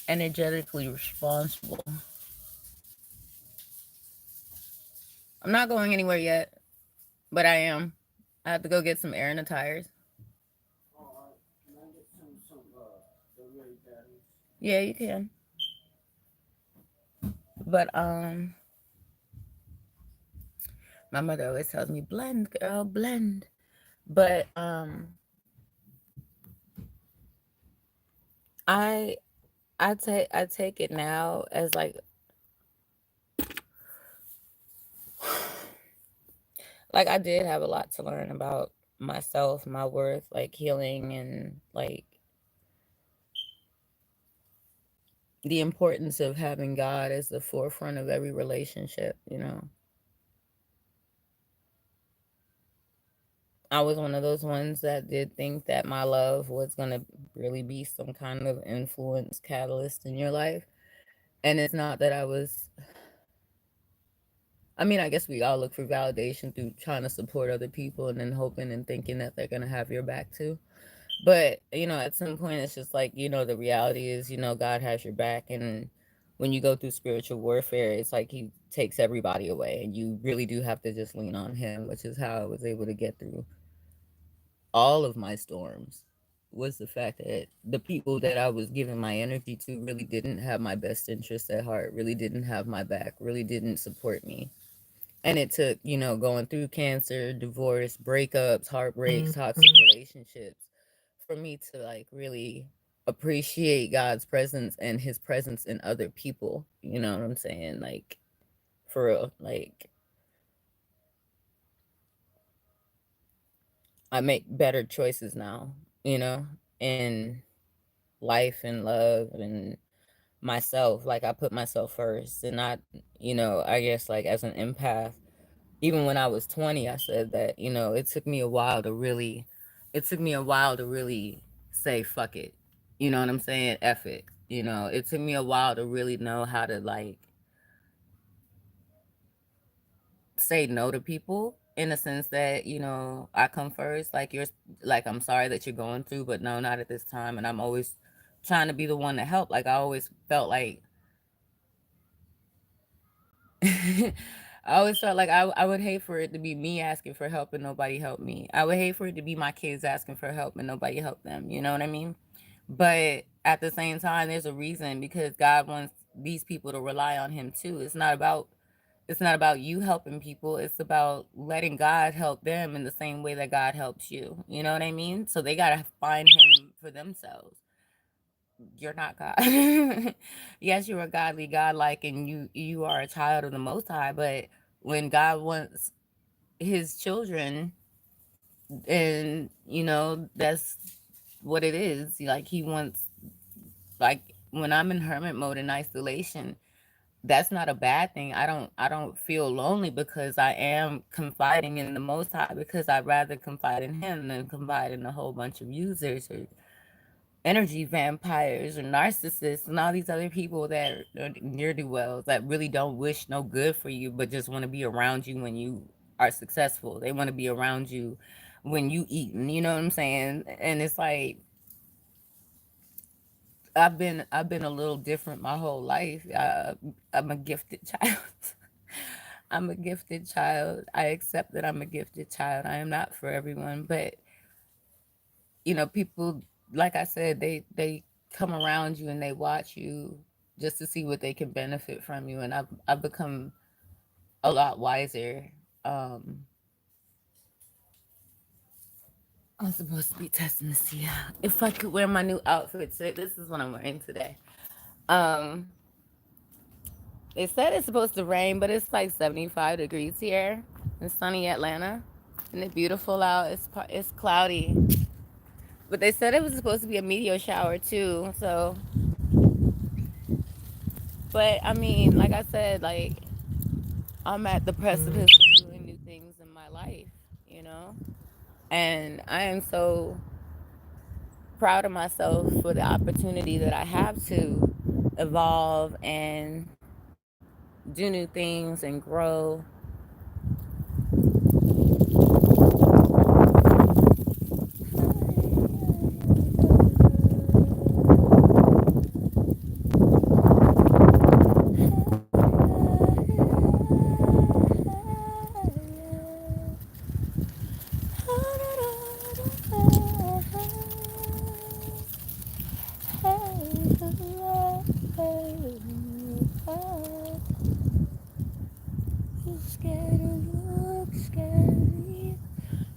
energetically responsible. I'm not going anywhere yet, but I am. I have to go get some air in the tires. Yeah, you can. But my mother always tells me blend, girl, blend. But I I take it now as like I did have a lot to learn about myself, my worth, like healing and like the importance of having God as the forefront of every relationship, you know. I was one of those ones that did think that my love was going to really be some kind of influence catalyst in your life. And it's not that I was, I mean, I guess we all look for validation through trying to support other people and then hoping and thinking that they're going to have your back too. But, you know, at some point, it's just like, you know, the reality is, you know, God has your back. And when you go through spiritual warfare, it's like He takes everybody away. And you really do have to just lean on Him, which is how I was able to get through all of my storms. Was the fact that the people that I was giving my energy to really didn't have my best interest at heart, really didn't have my back, really didn't support me. And it took, you know, going through cancer, divorce, breakups, heartbreaks, toxic relationships for me to like really appreciate God's presence and His presence in other people. You know what I'm saying? Like, for real. Like, I make better choices now, you know, in life and love and myself. Like, I put myself first and not, you know, I guess like as an empath, even when I was 20, I said that, you know, it took me a while to really say, fuck it. You know what I'm saying? F it. You know, it took me a while to really know how to, like, say no to people in the sense that, you know, I come first. Like, I'm sorry that you're going through, but no, not at this time. And I'm always trying to be the one to help. Like, I always felt like, I always felt like I would hate for it to be me asking for help and nobody helped me. I would hate for it to be my kids asking for help and nobody helped them. You know what I mean? But at the same time, there's a reason because God wants these people to rely on Him too. It's not about you helping people. It's about letting God help them in the same way that God helps you. You know what I mean? So they gotta find Him for themselves. You're not God. Yes, you're a godly, godlike, and you are a child of the Most High. But when God wants His children, and you know that's what it is. Like He wants, like when I'm in hermit mode in isolation, that's not a bad thing. I don't feel lonely because I am confiding in the Most High, because I'd rather confide in Him than confide in a whole bunch of users or energy vampires or narcissists and all these other people that are near do wells that really don't wish no good for you, but just want to be around you when you are successful. They want to be around you when you eating. You know what I'm saying? And it's like I've been a little different my whole life. I'm a gifted child. I'm a gifted child. I accept that I'm a gifted child. I am not for everyone, but people, like I said, they come around you and they watch you just to see what they can benefit from you. And I've become a lot wiser. Um, I'm supposed to be testing to see if I could wear my new outfit today. This is what I'm wearing today. Um, They said it's supposed to rain, but it's like 75 degrees here in sunny Atlanta. And it's beautiful out. It's cloudy. But they said it was supposed to be a meteor shower too. So, but I mean, like I said, like I'm at the precipice of doing new things in my life, you know? And I am so proud of myself for the opportunity that I have to evolve and do new things and grow. Scared look scary,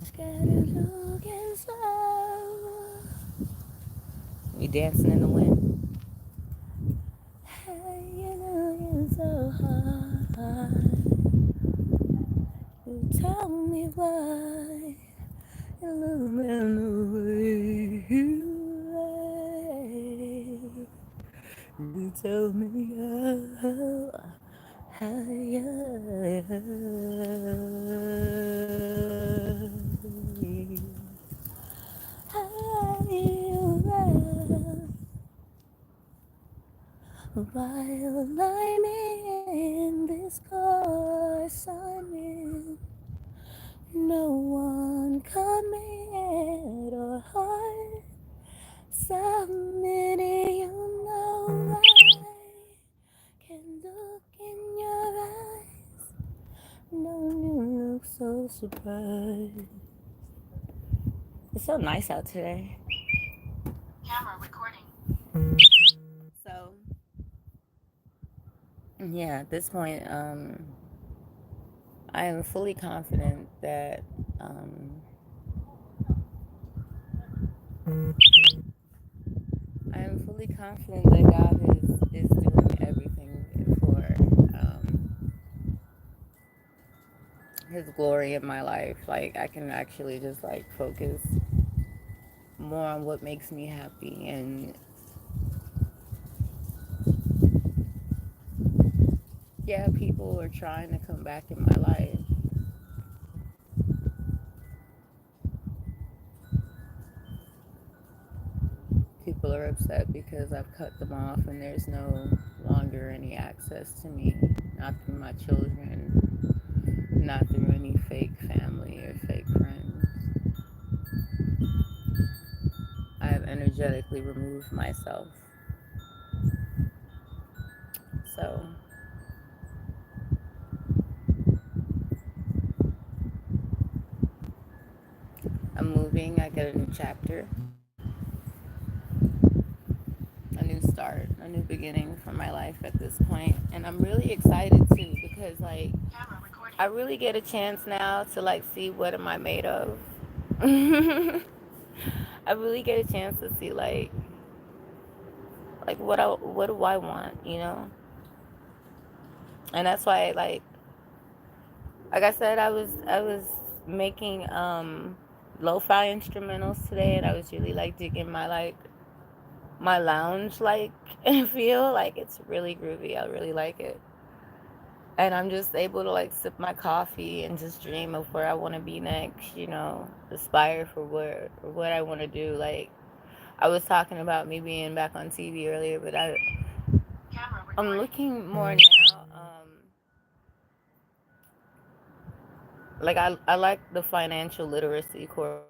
scared looking slow. We dancing in the wind. Hey, you're looking so hard. You tell me why you look in the way you lay. You tell me how you while I'm in this course I'm in, no one commit or hard. Submitting, you know I can look in your eyes. No, you look so surprised. It's so nice out today. Camera recording. So, yeah, at this point, I am fully confident that um, I am fully confident that God is doing everything for His glory in my life. Like I can actually just like focus more on what makes me happy, and yeah, people are trying to come back in my life. People are upset because I've cut them off and there's no longer any access to me, not through my children, not through any fake family or fake friends. I have energetically removed myself. So I'm moving. I get a new chapter, a new start, a new beginning for my life at this point. And I'm really excited too because like I really get a chance now to like see what am I made of. I really get a chance to see like what do I want, you know? And that's why like I said, I was making lo-fi instrumentals today, and I was really like digging my lounge like feel. Like it's really groovy. I really like it. And I'm just able to like sip my coffee and just dream of where I want to be next, aspire for what I want to do. Like I was talking about me being back on TV earlier, but I'm looking more now. Like I like the financial literacy courses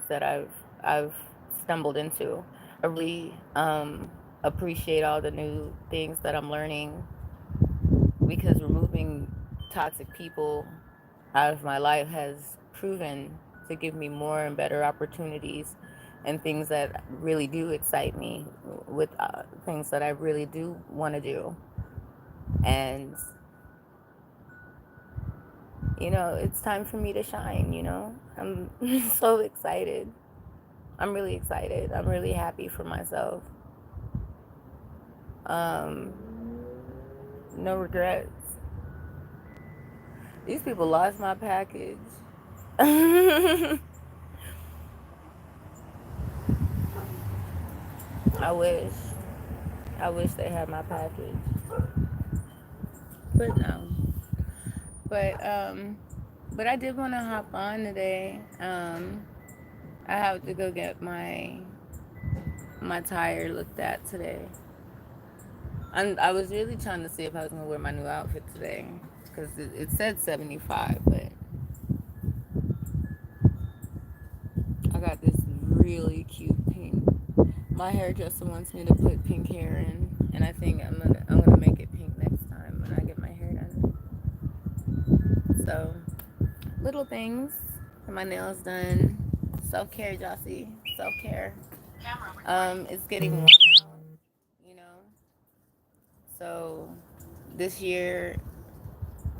that I've stumbled into. I really appreciate all the new things that I'm learning because removing toxic people out of my life has proven to give me more and better opportunities and things that really do excite me with things that I really do want to do. And, it's time for me to shine. I'm so excited. I'm really excited. I'm really happy for myself. Um, no regrets. These people lost my package. I wish. I wish they had my package. But no. But but I did want to hop on today. I have to go get my tire looked at today. I was really trying to see if I was gonna wear my new outfit today because it said 75, but I got this really cute pink. My hairdresser wants me to put pink hair in, and I think I'm gonna make it pink next time when I get my hair done. So little things, and my nails done. Self care, Jossie. Self care. It's getting warm out, you know. So this year,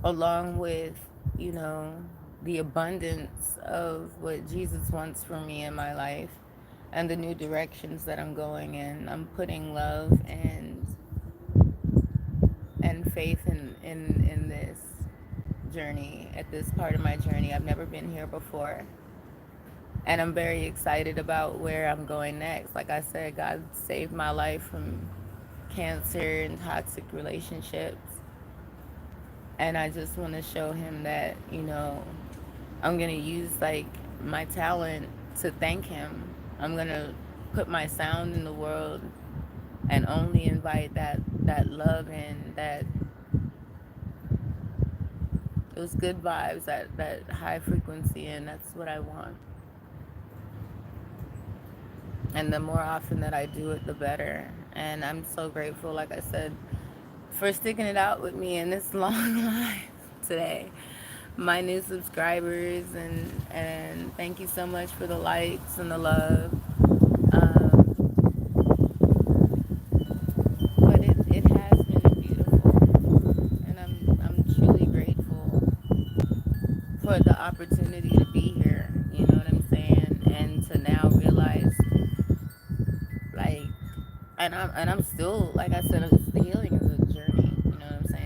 along with you know the abundance of what Jesus wants for me in my life, and the new directions that I'm going in, I'm putting love and faith in this journey, at this part of my journey. I've never been here before. And I'm very excited about where I'm going next. Like I said, God saved my life from cancer and toxic relationships. And I just want to show him that, I'm going to use like my talent to thank him. I'm going to put my sound in the world and only invite that love in, that those good vibes, that high frequency, and that's what I want. And the more often that I do it, the better. And I'm so grateful, like I said, for sticking it out with me in this long life today. My new subscribers, and thank you so much for the likes and the love. Um, but it has been beautiful, and I'm truly grateful for the opportunity to be here. You know what I'm saying? And to now realize, like, and I'm still, like I said, the healing is a journey. You know what I'm saying?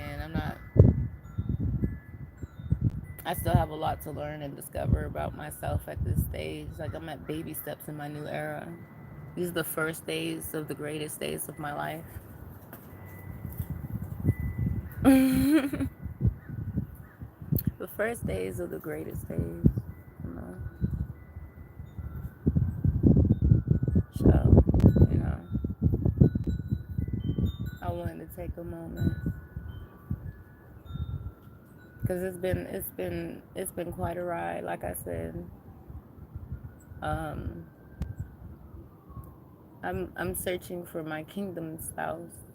I still have a lot to learn and discover about myself at this stage. Like I'm at baby steps in my new era. These are the first days of the greatest days of my life. The first days of the greatest days. You know. So, you know, I wanted to take a moment because it's been quite a ride. Like I said, um, I'm searching for my kingdom spouse.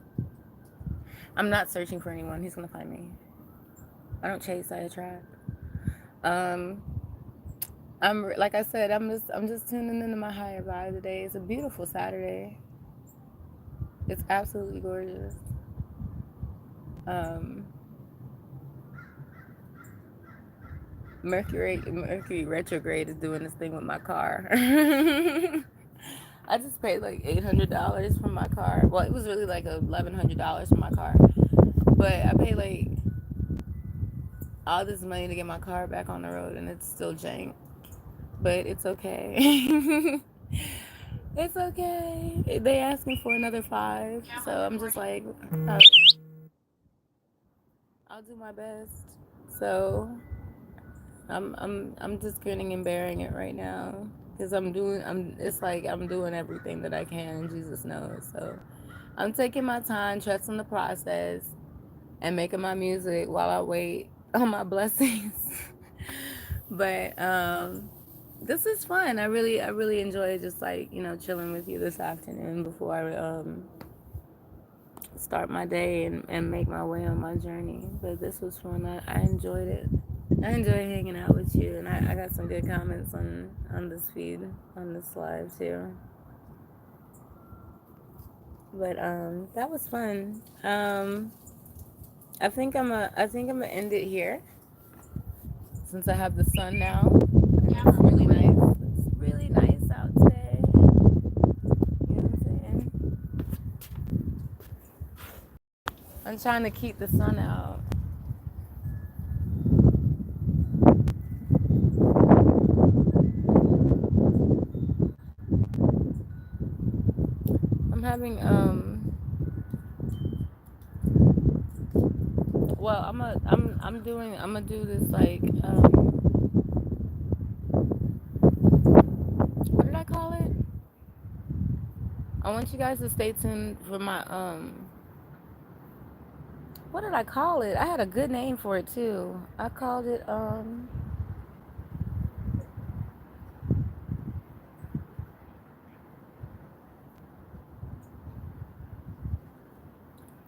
I'm not searching for anyone. He's gonna find me. I don't chase. I attract. Um, I'm like I said. I'm just tuning into my higher vibe today. It's a beautiful Saturday. It's absolutely gorgeous. Um, Mercury retrograde is doing this thing with my car. I just paid like $800 for my car. Well, it was really like $1,100 for my car, but I paid like all this money to get my car back on the road, and it's still jank. But it's okay. It's okay. They asked me for another five, so I'm just like, I'll, I'll do my best. So I'm just grinning and bearing it right now because I'm it's like I'm doing everything that I can and Jesus knows. So I'm taking my time, trusting the process, and making my music while I wait on my blessings. But this is fun. I really enjoy just like chilling with you this afternoon before I start my day and make my way on my journey. But this was fun. I enjoyed it. I enjoy hanging out with you, and I got some good comments on this feed, on this live too. But that was fun. I think I'm gonna end it here since I have the sun now. And it's really nice. It's really nice out today. You know what I'm saying? I'm trying to keep the sun out. I'm having well, I'm gonna do this like what did I call it? I want you guys to stay tuned for my what did I call it? I had a good name for it too. I called it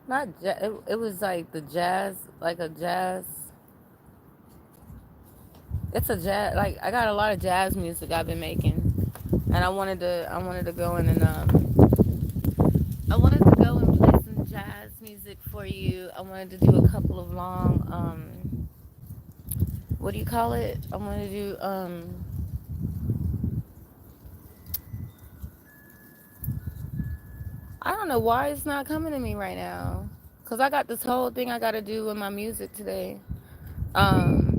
not it was like the jazz, like a jazz. It's a jazz, like I got a lot of jazz music I've been making, and I wanted to go in and I wanted to go and play some jazz music for you. I wanted to do a couple of long what do you call it? I wanted to do I don't know why it's not coming to me right now. Cause I got this whole thing I gotta do with my music today. Um,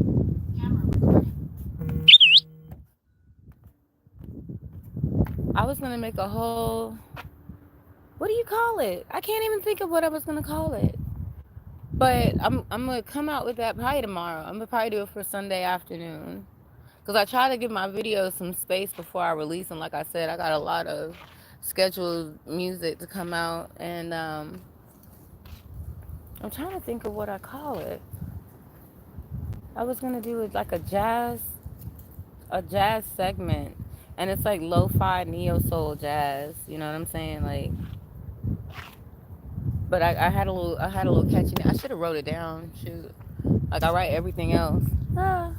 I was gonna make a whole. What do you call it? I can't even think of what I was gonna call it. But I'm gonna come out with that probably tomorrow. I'm gonna probably do it for Sunday afternoon. Cause I try to give my videos some space before I release them. Like I said, I got a lot of scheduled music to come out, and I'm trying to think of what I call it. I was gonna do it like a jazz segment, and it's like lo-fi neo soul jazz. You know what I'm saying? Like, but I had a little catchy. I should have wrote it down. Shoot, like I write everything else. Ah.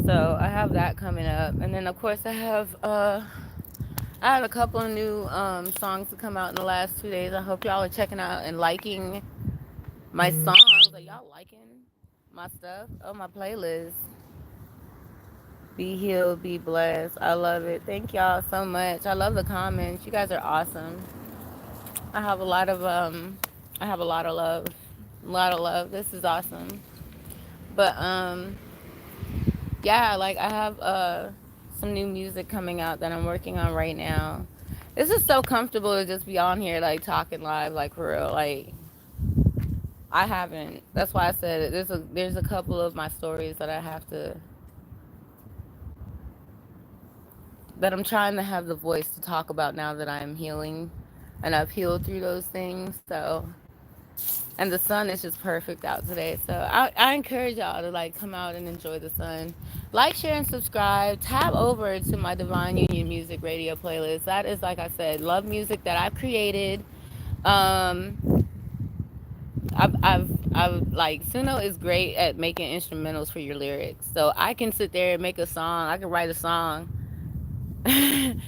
So I have that coming up, and then of course I have a couple of new songs to come out in the last 2 days. I hope y'all are checking out and liking my songs. Are y'all liking my stuff? Oh, my playlist. Be healed, be blessed. I love it. Thank y'all so much. I love the comments. You guys are awesome. I have a lot of I have a lot of love. A lot of love. This is awesome. But yeah, like I have some new music coming out that I'm working on right now. This is so comfortable to just be on here like talking live, like for real. Like I haven't. That's why I said it. There's a couple of my stories that I have to that I'm trying to have the voice to talk about now that I'm healing and I've healed through those things. So and the sun is just perfect out today. So I encourage y'all to like come out and enjoy the sun. Like, share, and subscribe. Tab over to my Divine Union Music Radio playlist. That is, like I said, love music that I've created. Um, I've like Suno is great at making instrumentals for your lyrics. So I can sit there and make a song. I can write a song, and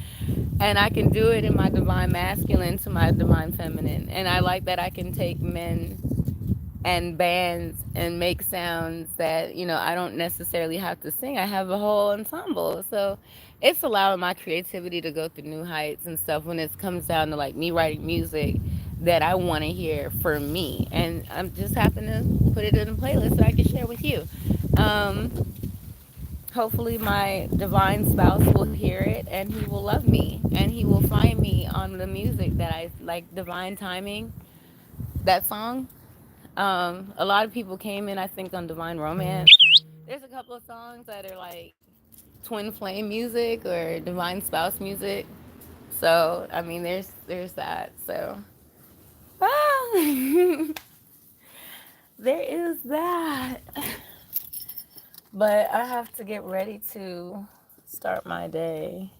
I can do it in my divine masculine to my divine feminine. And I like that I can take men and bands and make sounds that I don't necessarily have to sing. I have a whole ensemble, so it's allowing my creativity to go through new heights and stuff when it comes down to like me writing music that I want to hear for me, and I'm just happen to put it in a playlist that I can share with you. Hopefully my divine spouse will hear it and he will love me and he will find me on the music that I like. Divine Timing, that song. A lot of people came in, I think, on Divine Romance. There's a couple of songs that are like twin flame music or divine spouse music. So I mean, there's that. So ah, there is that. But I have to get ready to start my day.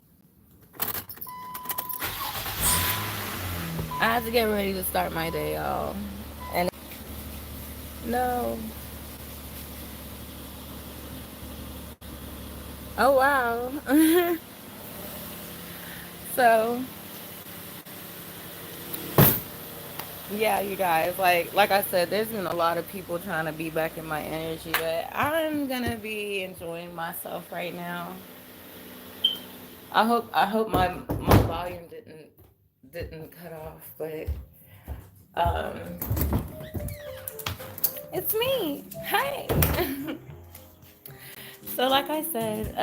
I have to get ready to start my day, y'all. And no. Oh wow. So yeah, you guys, like I said, there's been a lot of people trying to be back in my energy, but I'm gonna be enjoying myself right now. I hope my volume didn't cut off, but um it's me. Hey. So like I said,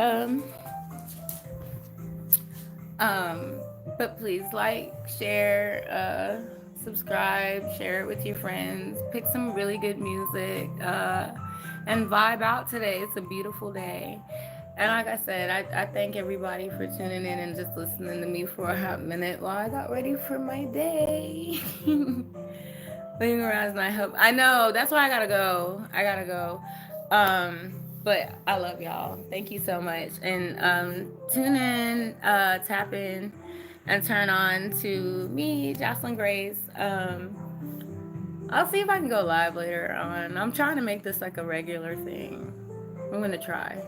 Um, but please like, share, subscribe, share it with your friends. Pick some really good music and vibe out today. It's a beautiful day. And like I said, I thank everybody for tuning in and just listening to me for a hot minute while I got ready for my day. Memorize my hope. I know. That's why I gotta go. I gotta go. But I love y'all. Thank you so much. And tune in, tap in, and turn on to me, Jocelyn Grace. I'll see if I can go live later on. I'm trying to make this like a regular thing. I'm gonna try.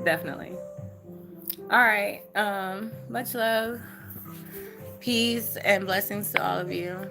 Definitely. All right. Much love, peace, and blessings to all of you.